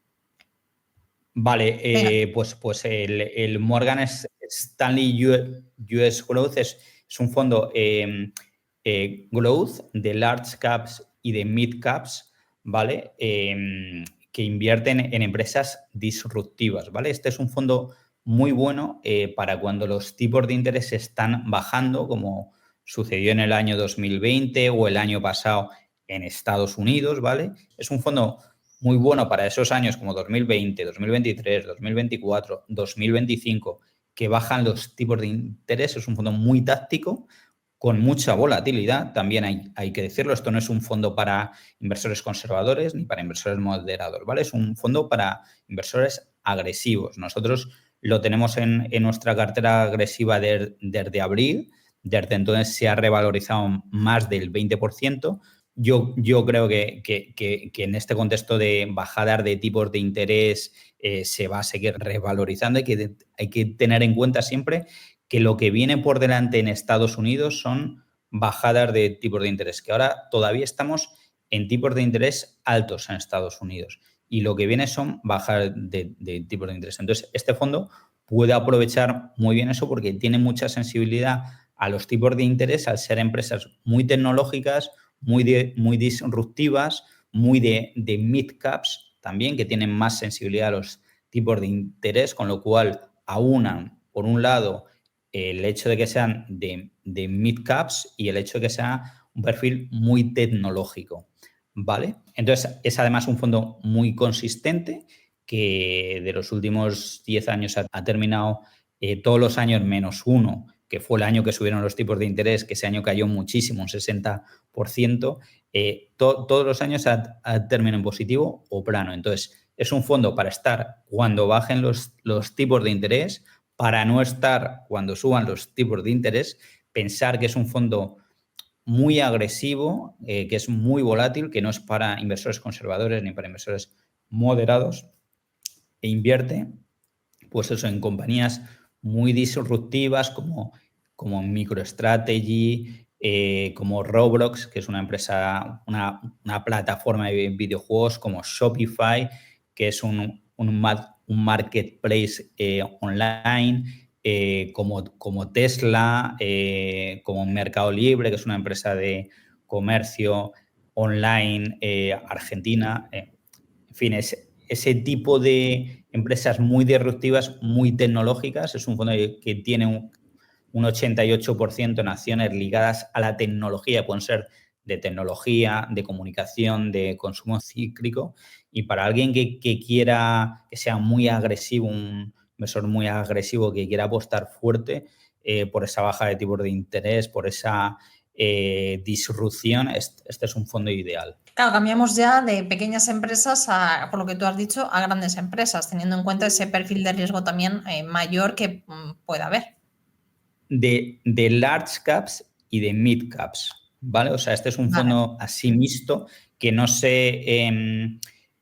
Vale, pues el Morgan Stanley US Growth es un fondo growth de large caps y de mid caps, ¿vale? Que invierten en empresas disruptivas, ¿vale? Este es un fondo muy bueno para cuando los tipos de interés están bajando, como sucedió en el año 2020 o el año pasado en Estados Unidos, ¿vale? Es un fondo muy bueno para esos años como 2020, 2023, 2024, 2025, que bajan los tipos de interés. Es un fondo muy táctico, con mucha volatilidad, también hay que decirlo. Esto no es un fondo para inversores conservadores ni para inversores moderados, ¿vale? Es un fondo para inversores agresivos. Nosotros lo tenemos en nuestra cartera agresiva desde abril. Desde entonces se ha revalorizado más del 20%. Yo creo que en este contexto de bajadas de tipos de interés se va a seguir revalorizando. Hay que tener en cuenta siempre que lo que viene por delante en Estados Unidos son bajadas de tipos de interés, que ahora todavía estamos en tipos de interés altos en Estados Unidos y lo que viene son bajadas de tipos de interés. Entonces, este fondo puede aprovechar muy bien eso porque tiene mucha sensibilidad a los tipos de interés al ser empresas muy tecnológicas, muy disruptivas, muy de mid-caps también, que tienen más sensibilidad a los tipos de interés, con lo cual aunan, por un lado, el hecho de que sean de mid-caps y el hecho de que sea un perfil muy tecnológico, ¿vale? Entonces, es además un fondo muy consistente que de los últimos 10 años ha terminado todos los años menos uno, que fue el año que subieron los tipos de interés, que ese año cayó muchísimo, un 60%, todos los años ha terminado en positivo o plano. Entonces, es un fondo para estar cuando bajen los tipos de interés, para no estar cuando suban los tipos de interés, pensar que es un fondo muy agresivo, que es muy volátil, que no es para inversores conservadores ni para inversores moderados, e invierte, pues eso, en compañías muy disruptivas como MicroStrategy, como Roblox, que es una empresa, una plataforma de videojuegos, como Shopify, que es un marketplace online, como Tesla, como Mercado Libre, que es una empresa de comercio online argentina. En fin, ese tipo de empresas muy disruptivas, muy tecnológicas. Es un fondo que tiene un 88% en acciones ligadas a la tecnología, pueden ser de tecnología, de comunicación, de consumo cíclico. Y para alguien que quiera, que sea muy agresivo, un inversor muy agresivo, que quiera apostar fuerte por esa baja de tipos de interés, por esa disrupción, este es un fondo ideal. Claro, cambiamos ya de pequeñas empresas a, por lo que tú has dicho, a grandes empresas, teniendo en cuenta ese perfil de riesgo también mayor que pueda haber. De large caps y de mid caps, ¿vale? O sea, este es un fondo así mixto que no se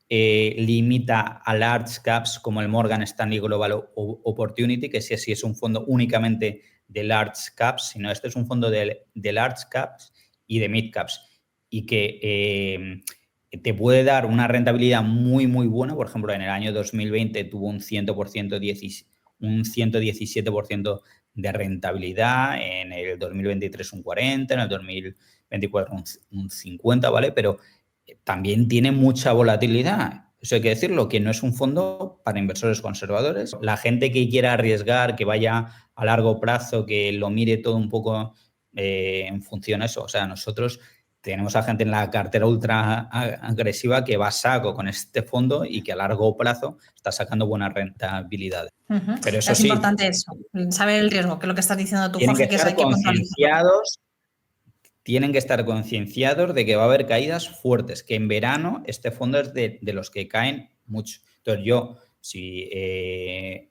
limita a large caps como el Morgan Stanley Global Opportunity, que sí es un fondo únicamente de large caps, sino este es un fondo de large caps y de mid caps y que te puede dar una rentabilidad muy, muy buena. Por ejemplo, en el año 2020 tuvo un 100%, un 117% de rentabilidad, en el 2023 un 40%, en el 2024 un 50%, ¿vale? Pero también tiene mucha volatilidad. Eso hay que decirlo, que no es un fondo para inversores conservadores. La gente que quiera arriesgar, que vaya a largo plazo, que lo mire todo un poco en función de eso. O sea, nosotros tenemos a gente en la cartera ultra agresiva que va a saco con este fondo y que a largo plazo está sacando buenas rentabilidades. Pero eso es importante eso, saber el riesgo, que es lo que estás diciendo tú, Jorge, que eso hay que puntualizarlo. Tienen que estar concienciados de que va a haber caídas fuertes, que en verano este fondo es de los que caen mucho. Entonces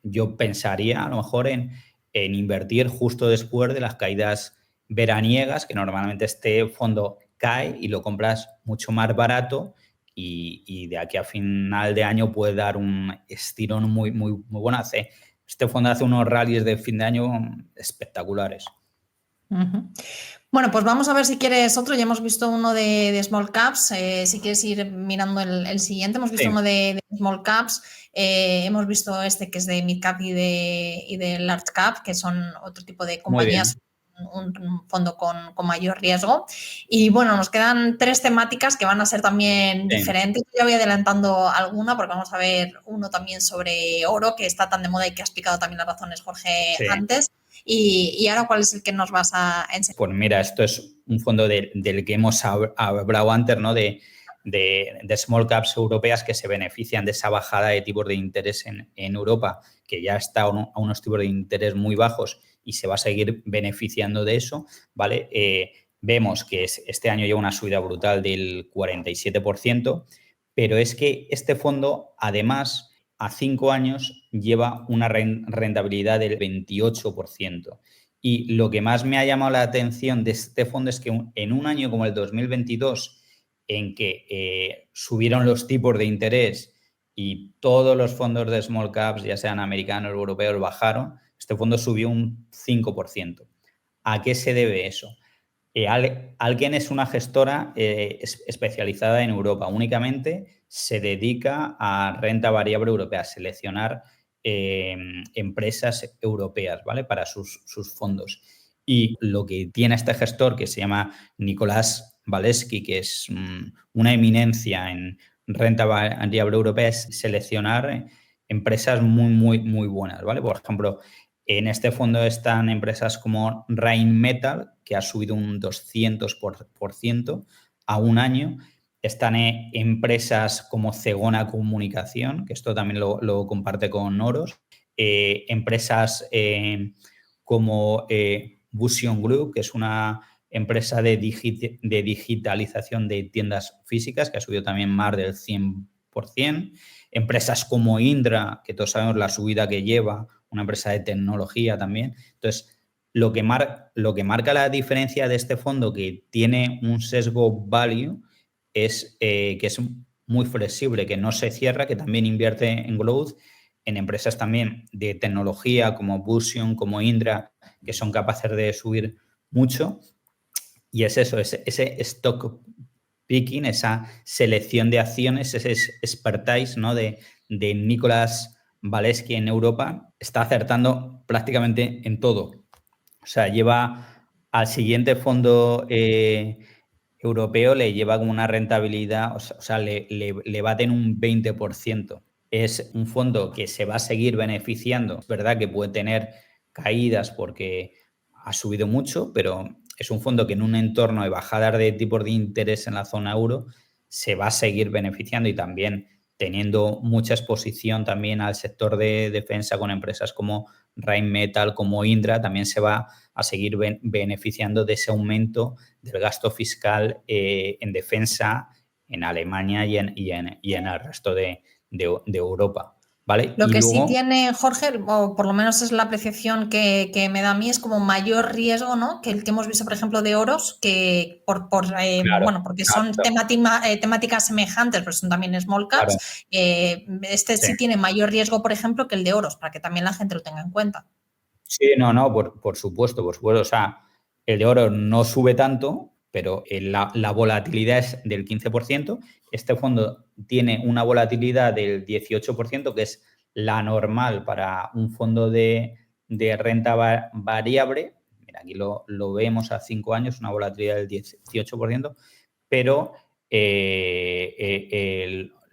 yo pensaría a lo mejor en invertir justo después de las caídas veraniegas, que normalmente este fondo cae y lo compras mucho más barato y de aquí a final de año puede dar un estirón muy, muy, muy bueno. Este fondo hace unos rallies de fin de año espectaculares. Bueno, pues vamos a ver si quieres otro. Ya hemos visto uno de small caps. Si quieres ir mirando el siguiente, hemos visto uno de small caps. Hemos visto este que es de mid cap y de large cap, que son otro tipo de compañías, un fondo con mayor riesgo. Y bueno, nos quedan 3 temáticas que van a ser también diferentes. Yo ya voy adelantando alguna porque vamos a ver uno también sobre oro, que está tan de moda y que has explicado también las razones, Jorge, antes. Y ahora, ¿cuál es el que nos vas a enseñar? Pues mira, esto es un fondo del que hemos hablado antes, ¿no? De small caps europeas que se benefician de esa bajada de tipos de interés en Europa, que ya está a unos tipos de interés muy bajos y se va a seguir beneficiando de eso, ¿vale? Vemos que este año lleva una subida brutal del 47%, pero es que este fondo, además, a 5 años lleva una rentabilidad del 28%. Y lo que más me ha llamado la atención de este fondo es que en un año como el 2022, en que subieron los tipos de interés y todos los fondos de small caps, ya sean americanos o europeos, bajaron, este fondo subió un 5%. ¿A qué se debe eso? Alken es una gestora especializada en Europa. Únicamente se dedica a renta variable europea, a seleccionar empresas europeas, ¿vale? Para sus fondos. Y lo que tiene este gestor, que se llama Nicolás Valeski, que es una eminencia en renta variable europea, es seleccionar empresas muy, muy, muy buenas, ¿vale? Por ejemplo, en este fondo están empresas como Rheinmetall, que ha subido un 200% a un año. Están empresas como Zegona Comunicación, que esto también lo comparte con Oros. Empresas como Busion Group, que es una empresa de digitalización de tiendas físicas, que ha subido también más del 100%. Empresas como Indra, que todos sabemos la subida que lleva, una empresa de tecnología también. Entonces, lo que marca la diferencia de este fondo, que tiene un sesgo value, es que es muy flexible, que no se cierra, que también invierte en growth, en empresas también de tecnología como Busion, como Indra, que son capaces de subir mucho. Y es eso, ese stock picking, esa selección de acciones, ese expertise, ¿no? de Nicolás Valeski en Europa, está acertando prácticamente en todo. O sea, lleva al siguiente fondo europeo, le lleva como una rentabilidad, o sea le baten un 20%. Es un fondo que se va a seguir beneficiando. Es verdad que puede tener caídas porque ha subido mucho, pero es un fondo que en un entorno de bajada de tipos de interés en la zona euro se va a seguir beneficiando y también teniendo mucha exposición también al sector de defensa con empresas como Rheinmetall, como Indra, también se va a seguir beneficiando de ese aumento del gasto fiscal en defensa en Alemania y en el resto de Europa. ¿Vale? Lo Y que sí luego, tiene Jorge, o por lo menos es la apreciación que me da a mí, es como mayor riesgo, ¿no? Que el que hemos visto, por ejemplo, de oros, que claro, bueno, porque son temáticas semejantes, pero son también small claro, caps. Este sí. sí tiene mayor riesgo, por ejemplo, que el de oros, para que también la gente lo tenga en cuenta. Sí, no, por supuesto, por supuesto. O sea, el de oro no sube tanto, pero la volatilidad es del 15%. Este fondo tiene una volatilidad del 18%, que es la normal para un fondo de renta variable. Mira, aquí lo vemos a 5 años, una volatilidad del 18%, pero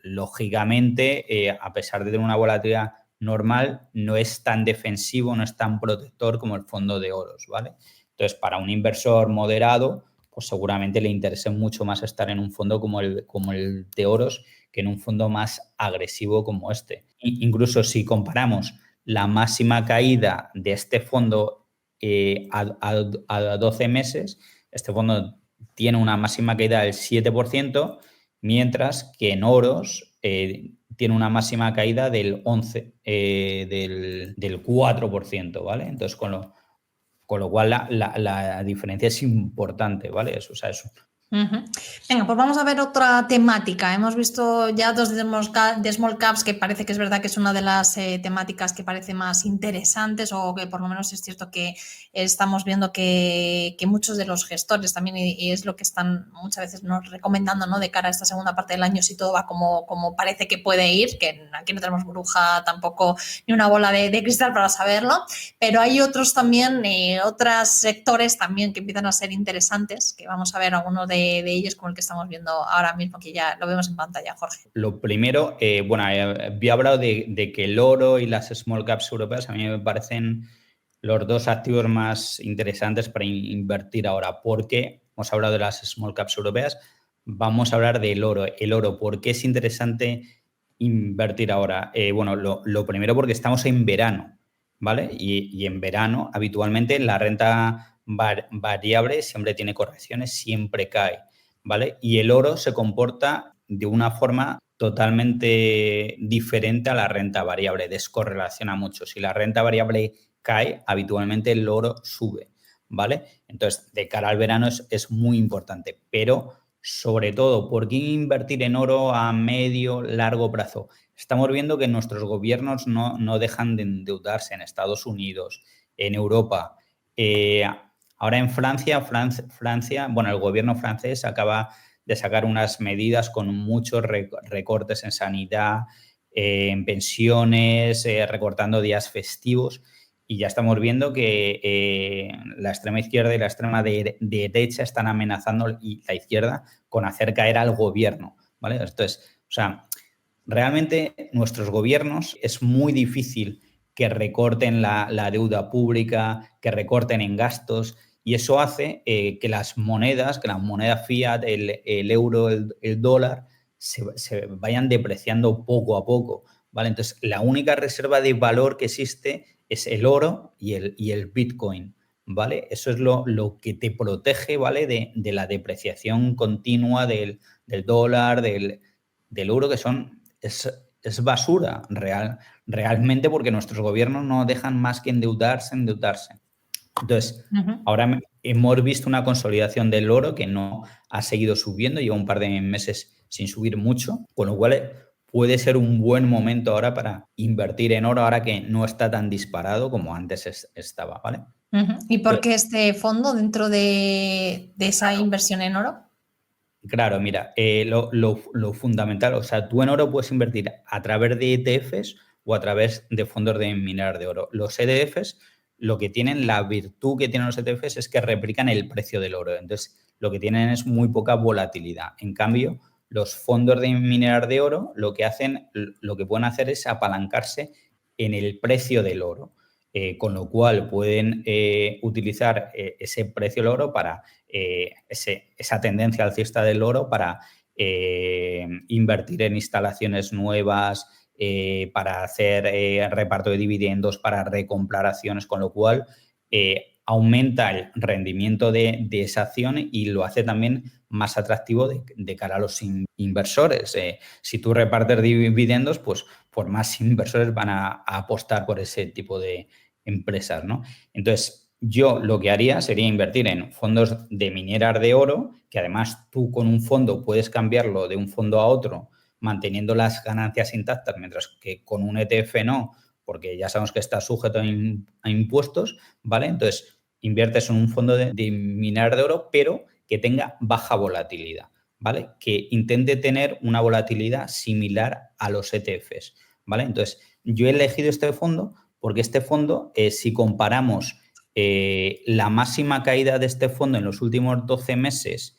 lógicamente, a pesar de tener una volatilidad normal, no es tan defensivo, no es tan protector como el fondo de oros, ¿vale? Entonces, para un inversor moderado, pues seguramente le interese mucho más estar en un fondo como el de oros que en un fondo más agresivo como este. Incluso si comparamos la máxima caída de este fondo a 12 meses, este fondo tiene una máxima caída del 7%, mientras que en oros tiene una máxima caída del 11%, del 4%, ¿vale? Entonces, con lo cual la diferencia es importante, ¿vale? O sea, es Venga, pues vamos a ver otra temática. Hemos visto ya dos de small caps, que parece que es verdad que es una de las temáticas que parece más interesantes, o que por lo menos es cierto que estamos viendo que muchos de los gestores también, y es lo que están muchas veces nos recomendando, ¿no? De cara a esta segunda parte del año, si todo va como parece que puede ir, que aquí no tenemos bruja tampoco ni una bola de cristal para saberlo, pero hay otros también, otros sectores también que empiezan a ser interesantes, que vamos a ver algunos de ellos, como el que estamos viendo ahora mismo, que ya lo vemos en pantalla, Jorge. Lo primero, bueno, había hablado de que el oro y las small caps europeas a mí me parecen los dos activos más interesantes para invertir ahora. ¿Por qué? Hemos hablado de las small caps europeas, vamos a hablar del oro. El oro, ¿por qué es interesante invertir ahora? Bueno, lo primero porque estamos en verano, ¿vale? Y en verano, habitualmente, la renta variable siempre tiene correcciones, siempre cae, ¿vale? Y el oro se comporta de una forma totalmente diferente a la renta variable, descorrelaciona mucho. Si la renta variable cae, habitualmente el oro sube, ¿vale? Entonces, de cara al verano es muy importante, pero sobre todo, ¿por qué invertir en oro a medio, largo plazo? Estamos viendo que nuestros gobiernos no dejan de endeudarse en Estados Unidos, en Europa. Ahora en Francia, bueno, el gobierno francés acaba de sacar unas medidas con muchos recortes en sanidad, en pensiones, recortando días festivos. Y ya estamos viendo que la extrema izquierda y la extrema derecha están amenazando y la izquierda con hacer caer al gobierno, ¿vale? Entonces, o sea, realmente nuestros gobiernos es muy difícil que recorten la deuda pública, que recorten en gastos, y eso hace que la moneda fiat, el euro, el dólar, se vayan depreciando poco a poco, ¿vale? Entonces, la única reserva de valor que existe es el oro y el Bitcoin, ¿vale? Eso es lo que te protege, ¿vale? De la depreciación continua del dólar, del euro, que es basura realmente, porque nuestros gobiernos no dejan más que endeudarse. Entonces, ahora hemos visto una consolidación del oro que no ha seguido subiendo, lleva un par de meses sin subir mucho, con lo cual puede ser un buen momento ahora para invertir en oro, ahora que no está tan disparado como antes estaba, ¿vale? ¿Y por qué este fondo dentro de esa inversión en oro? Claro, mira, lo fundamental, o sea, tú en oro puedes invertir a través de ETFs o a través de fondos de minerar de oro. Los ETFs, lo que tienen, la virtud que tienen los ETFs es que replican el precio del oro. Entonces, lo que tienen es muy poca volatilidad. En cambio, los fondos de minerar de oro, lo que pueden hacer es apalancarse en el precio del oro. Con lo cual pueden utilizar ese precio del oro para esa tendencia alcista del oro para invertir en instalaciones nuevas, para hacer reparto de dividendos, para recomprar acciones, con lo cual aumenta el rendimiento de esa acción y lo hace también más atractivo de cara a los inversores. Si tú repartes dividendos, pues más inversores van a apostar por ese tipo de empresas, ¿no? Entonces, yo lo que haría sería invertir en fondos de mineras de oro, que además tú con un fondo puedes cambiarlo de un fondo a otro manteniendo las ganancias intactas, mientras que con un ETF no, porque ya sabemos que está sujeto a impuestos, ¿vale? Entonces, inviertes en un fondo de mineras de oro, pero que tenga baja volatilidad, ¿vale? Que intente tener una volatilidad similar a los ETFs, ¿vale? Entonces, yo he elegido este fondo porque este fondo, si comparamos la máxima caída de este fondo en los últimos 12 meses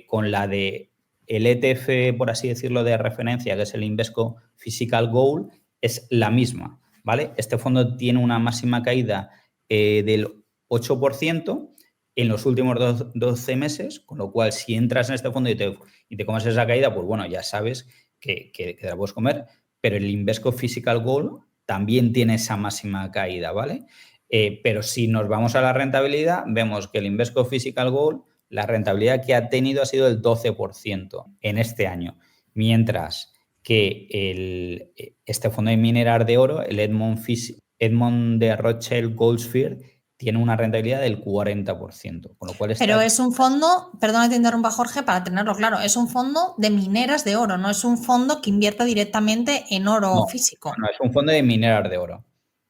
con la de el ETF, por así decirlo, de referencia, que es el Invesco Physical Gold, es la misma, ¿vale? Este fondo tiene una máxima caída del 8% en los últimos 12 meses, con lo cual, si entras en este fondo y te comes esa caída, pues bueno, ya sabes que te la puedes comer, pero el Invesco Physical Gold también tiene esa máxima caída, ¿vale? Pero si nos vamos a la rentabilidad, vemos que el Invesco Physical Gold, la rentabilidad que ha tenido ha sido del 12% en este año, mientras que este fondo de mineras de oro, el Edmond de Rothschild Gold Sphere, tiene una rentabilidad del 40%, con lo cual está... Pero es un fondo, perdona que te interrumpa Jorge, para tenerlo claro, es un fondo de mineras de oro, no es un fondo que invierta directamente en oro físico. No, es un fondo de mineras de oro,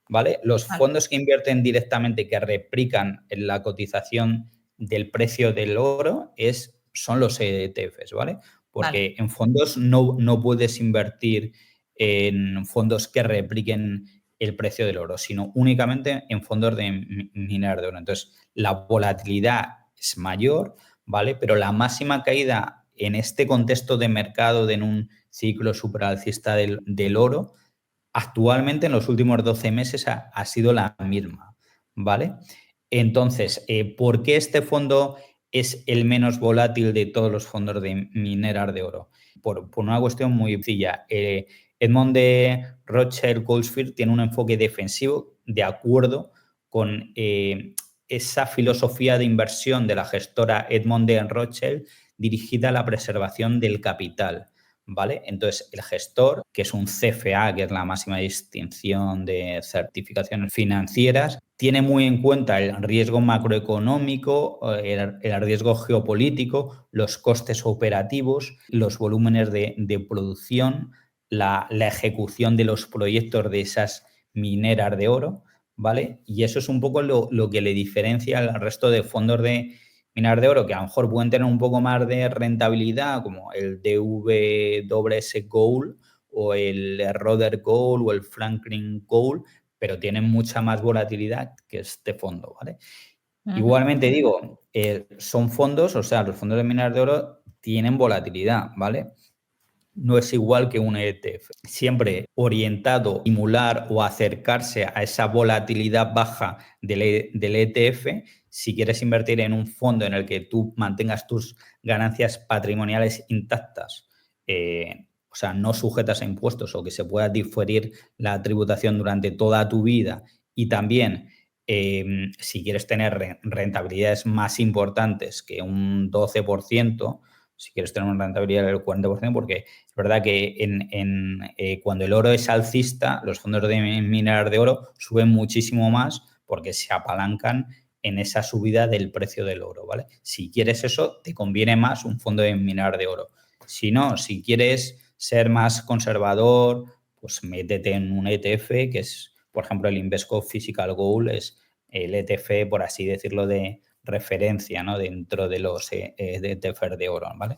¿vale? Los Vale. fondos que invierten directamente, que replican en la cotización del precio del oro, son los ETFs, ¿vale? Porque en fondos no puedes invertir en fondos que repliquen el precio del oro, sino únicamente en fondos de mineras de oro. Entonces, la volatilidad es mayor, ¿vale? Pero la máxima caída en este contexto de mercado, en un ciclo superalcista del oro, actualmente en los últimos 12 meses ha sido la misma, ¿vale? Entonces, ¿por qué este fondo es el menos volátil de todos los fondos de mineras de oro? Por una cuestión muy sencilla. Edmond de Rothschild Gold Sphere tiene un enfoque defensivo de acuerdo con esa filosofía de inversión de la gestora Edmond de Rothschild dirigida a la preservación del capital, ¿vale? Entonces, el gestor, que es un CFA, que es la máxima distinción de certificaciones financieras, tiene muy en cuenta el riesgo macroeconómico, el riesgo geopolítico, los costes operativos, los volúmenes de producción, la ejecución de los proyectos de esas mineras de oro, ¿vale? Y eso es un poco lo que le diferencia al resto de fondos de mineras de oro, que a lo mejor pueden tener un poco más de rentabilidad, como el DWS Gold o el Rother Gold o el Franklin Gold, pero tienen mucha más volatilidad que este fondo, ¿vale? Igualmente digo, son fondos, o sea, los fondos de mineras de oro tienen volatilidad, ¿vale? No es igual que un ETF. Siempre orientado a estimular o acercarse a esa volatilidad baja del ETF. Si quieres invertir en un fondo en el que tú mantengas tus ganancias patrimoniales intactas, o sea, no sujetas a impuestos o que se pueda diferir la tributación durante toda tu vida, y también si quieres tener rentabilidades más importantes que un 12%, si quieres tener una rentabilidad del 40%, porque es verdad que cuando el oro es alcista, los fondos de mineras de oro suben muchísimo más porque se apalancan en esa subida del precio del oro, ¿vale? Si quieres eso, te conviene más un fondo de mineras de oro. Si no, si quieres ser más conservador, pues métete en un ETF, que es, por ejemplo, el Invesco Physical Gold, es el ETF, por así decirlo, de referencia, ¿no? Dentro de los ETFs de oro, ¿vale?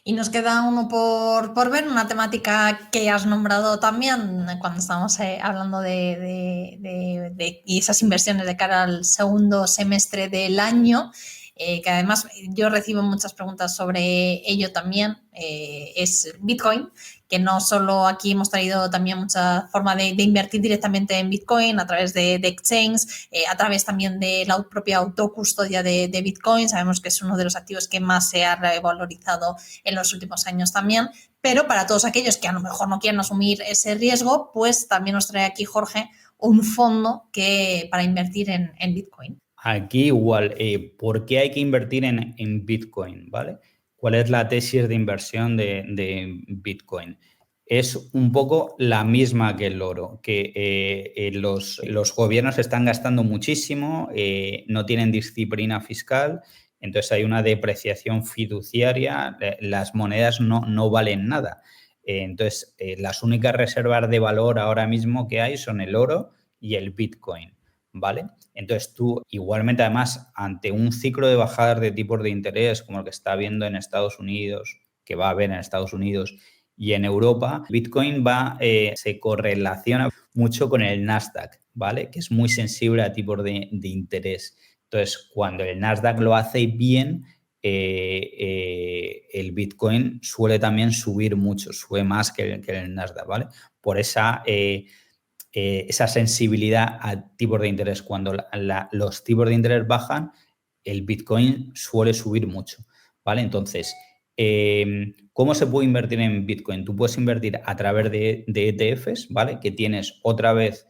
Y nos queda uno por ver, una temática que has nombrado también cuando estamos hablando de esas inversiones de cara al segundo semestre del año, que además yo recibo muchas preguntas sobre ello también, es Bitcoin, que no solo aquí hemos traído también mucha forma de invertir directamente en Bitcoin a través de exchange, a través también de la propia autocustodia de Bitcoin. Sabemos que es uno de los activos que más se ha revalorizado en los últimos años también. Pero para todos aquellos que a lo mejor no quieren asumir ese riesgo, pues también nos trae aquí Jorge un fondo para invertir en Bitcoin. Aquí igual, ¿por qué hay que invertir en Bitcoin? ¿Vale? ¿Cuál es la tesis de inversión de Bitcoin? Es un poco la misma que el oro, que los gobiernos están gastando muchísimo, no tienen disciplina fiscal, entonces hay una depreciación fiduciaria, las monedas no valen nada. Entonces, las únicas reservas de valor ahora mismo que hay son el oro y el Bitcoin, ¿vale? Entonces tú, igualmente además, ante un ciclo de bajadas de tipos de interés como el que está habiendo en Estados Unidos, que va a haber en Estados Unidos y en Europa, Bitcoin se correlaciona mucho con el Nasdaq, ¿vale? Que es muy sensible a tipos de interés. Entonces, cuando el Nasdaq lo hace bien, el Bitcoin suele también subir mucho, sube más que el Nasdaq, ¿vale? Por esa sensibilidad a tipos de interés. Cuando los tipos de interés bajan, el Bitcoin suele subir mucho, ¿vale? Entonces, ¿cómo se puede invertir en Bitcoin? Tú puedes invertir a través de ETFs, ¿vale? Que tienes otra vez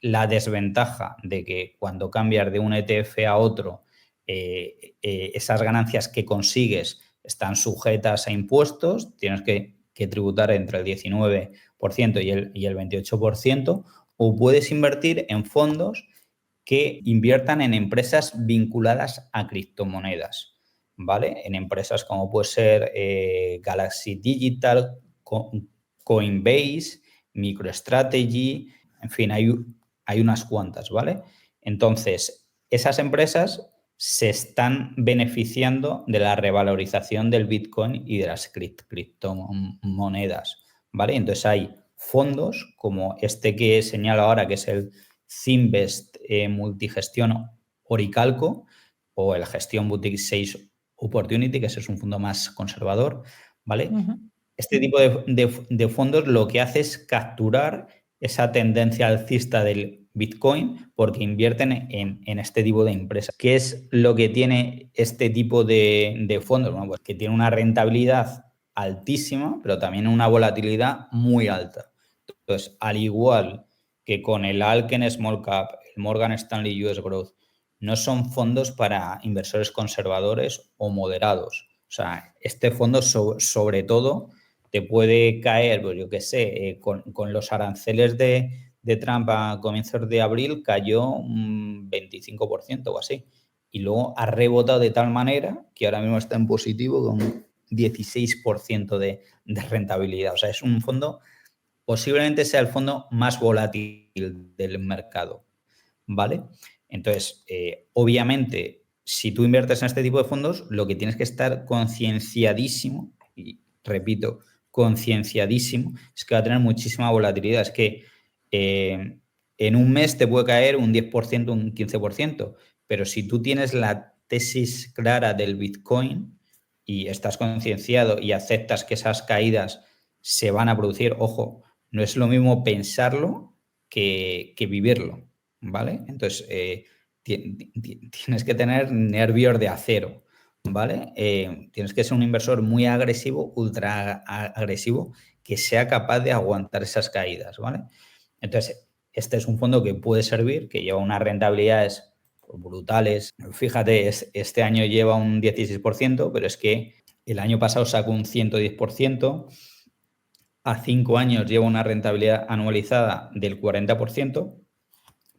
la desventaja de que cuando cambias de un ETF a otro, esas ganancias que consigues están sujetas a impuestos, tienes que tributar entre el 19% y el 28%, o puedes invertir en fondos que inviertan en empresas vinculadas a criptomonedas, ¿vale? En empresas como puede ser Galaxy Digital, Coinbase, MicroStrategy, en fin, hay unas cuantas, ¿vale? Entonces, esas empresas se están beneficiando de la revalorización del Bitcoin y de las criptomonedas, ¿vale? Entonces hay fondos como este que señalo ahora, que es el Zinvest Multigestión Oricalco, o el Gestión Boutique 6 Opportunity, que ese es un fondo más conservador, ¿vale? Este tipo de fondos lo que hace es capturar esa tendencia alcista del Bitcoin porque invierten en este tipo de empresas. ¿Qué es lo que tiene este tipo de fondos? Bueno, pues que tiene una rentabilidad altísima, pero también una volatilidad muy alta. Entonces, al igual que con el Alken Small Cap, el Morgan Stanley US Growth, no son fondos para inversores conservadores o moderados. O sea, este fondo sobre todo te puede caer, pues yo qué sé, con los aranceles de Trump a comienzos de abril cayó un 25% o así. Y luego ha rebotado de tal manera que ahora mismo está en positivo con un 16% de rentabilidad. O sea, es un fondo, posiblemente sea el fondo más volátil del mercado, ¿vale? Entonces, obviamente, si tú inviertes en este tipo de fondos, lo que tienes que estar concienciadísimo, y repito, concienciadísimo, es que va a tener muchísima volatilidad. Es que en un mes te puede caer un 10%, un 15%, pero si tú tienes la tesis clara del Bitcoin y estás concienciado y aceptas que esas caídas se van a producir, ojo, no es lo mismo pensarlo que vivirlo, ¿vale? Entonces, tienes que tener nervios de acero, ¿vale? Tienes que ser un inversor muy agresivo, ultra agresivo, que sea capaz de aguantar esas caídas, ¿vale? Entonces, este es un fondo que puede servir, que lleva unas rentabilidades brutales. Fíjate, este año lleva un 16%, pero es que el año pasado sacó un 110%, a 5 años lleva una rentabilidad anualizada del 40%,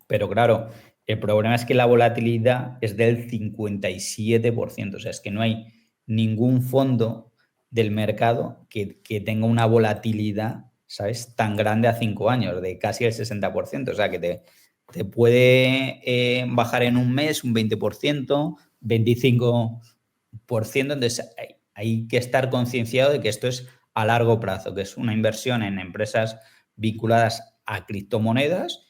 pero claro, el problema es que la volatilidad es del 57%, o sea, es que no hay ningún fondo del mercado que tenga una volatilidad, ¿sabes?, tan grande a 5 años, de casi el 60%, o sea, que te puede bajar en un mes un 20%, 25%, entonces hay que estar concienciado de que esto es a largo plazo, que es una inversión en empresas vinculadas a criptomonedas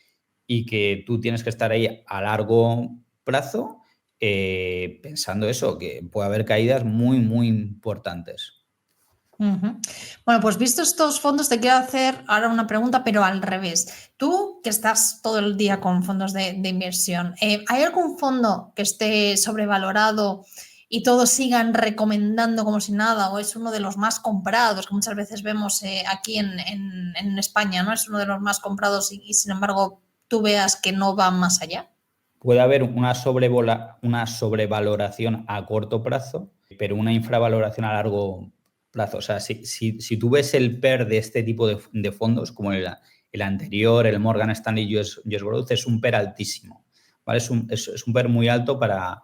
y que tú tienes que estar ahí a largo plazo pensando eso, que puede haber caídas muy, muy importantes. Ujú. Bueno, pues visto estos fondos, te quiero hacer ahora una pregunta, pero al revés. Tú que estás todo el día con fondos de inversión, ¿hay algún fondo que esté sobrevalorado y todos sigan recomendando como si nada? ¿O es uno de los más comprados, que muchas veces vemos aquí en España, ¿no? Es uno de los más comprados y sin embargo tú veas que no va más allá. Puede haber una sobrevaloración a corto plazo, pero una infravaloración a largo plazo. O sea, si tú ves el PER de este tipo de fondos, como el anterior, el Morgan Stanley US Growth, es un PER altísimo, ¿vale? Es un PER muy alto para,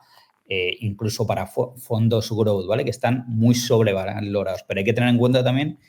incluso para fondos growth, ¿vale? Que están muy sobrevalorados. Pero hay que tener en cuenta también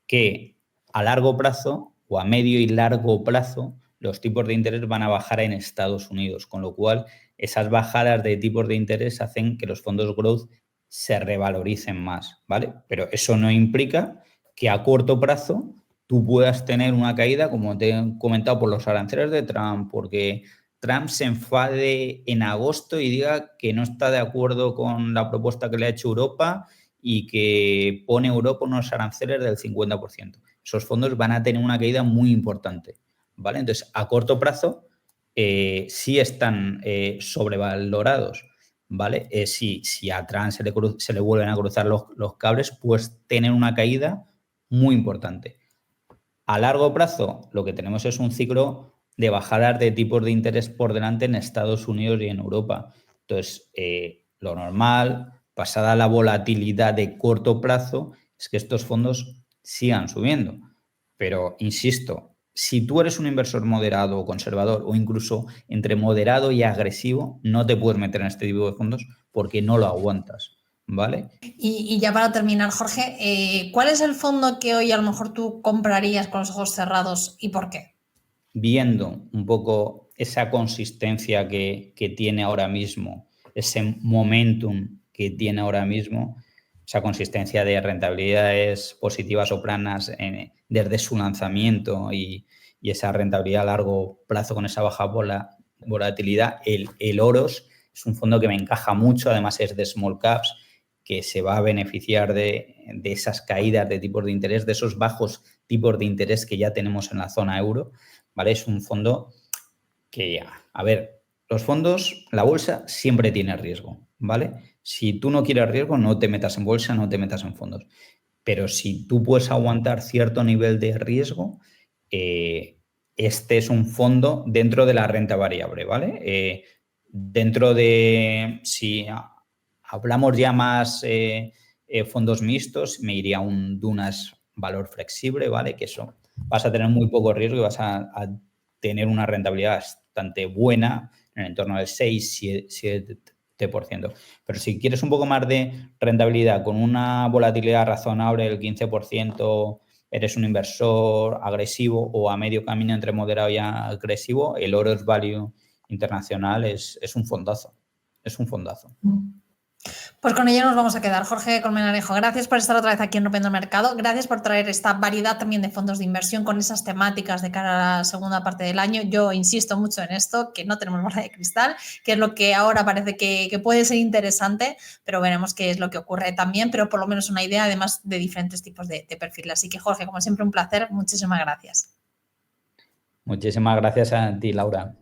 que a largo plazo o a medio y largo plazo los tipos de interés van a bajar en Estados Unidos, con lo cual esas bajadas de tipos de interés hacen que los fondos growth se revaloricen más, ¿vale? Pero eso no implica que a corto plazo tú puedas tener una caída, como te he comentado, por los aranceles de Trump, porque Trump se enfade en agosto y diga que no está de acuerdo con la propuesta que le ha hecho Europa y que pone Europa unos aranceles del 50%. Esos fondos van a tener una caída muy importante, ¿vale? Entonces, a corto plazo, sí están sobrevalorados, ¿vale? Si a Trump se le vuelven a cruzar los cables, pues tener una caída muy importante. A largo plazo, lo que tenemos es un ciclo de bajadas de tipos de interés por delante en Estados Unidos y en Europa. Entonces, lo normal, pasada la volatilidad de corto plazo, es que estos fondos sigan subiendo. Pero, insisto, si tú eres un inversor moderado o conservador o incluso entre moderado y agresivo, no te puedes meter en este tipo de fondos porque no lo aguantas, ¿vale? Y ya para terminar, Jorge, ¿cuál es el fondo que hoy a lo mejor tú comprarías con los ojos cerrados y por qué? Viendo un poco esa consistencia que tiene ahora mismo, ese momentum que tiene ahora mismo, esa consistencia de rentabilidades positivas o planas desde su lanzamiento y esa rentabilidad a largo plazo con esa baja volatilidad, el Oros es un fondo que me encaja mucho, además es de small caps, que se va a beneficiar de esas caídas de tipos de interés, de esos bajos tipos de interés que ya tenemos en la zona euro, ¿vale? Es un fondo que, a ver, los fondos, la bolsa siempre tiene riesgo, ¿vale? Si tú no quieres riesgo, no te metas en bolsa, no te metas en fondos. Pero si tú puedes aguantar cierto nivel de riesgo, este es un fondo dentro de la renta variable, ¿vale? Dentro de, si hablamos ya más fondos mixtos, me iría a un Dunas valor flexible, ¿vale? Que eso vas a tener muy poco riesgo y vas a tener una rentabilidad bastante buena, en el entorno del 6-7%. Pero si quieres un poco más de rentabilidad con una volatilidad razonable del 15%, eres un inversor agresivo o a medio camino entre moderado y agresivo, el Oros Value Internacional es un fondazo. Es un fondazo. Pues con ello nos vamos a quedar. Jorge Colmenarejo, gracias por estar otra vez aquí en Rompiendo el Mercado. Gracias por traer esta variedad también de fondos de inversión con esas temáticas de cara a la segunda parte del año. Yo insisto mucho en esto, que no tenemos bola de cristal, que es lo que ahora parece que puede ser interesante, pero veremos qué es lo que ocurre también, pero por lo menos una idea además de diferentes tipos de perfiles. Así que Jorge, como siempre, un placer. Muchísimas gracias. Muchísimas gracias a ti, Laura.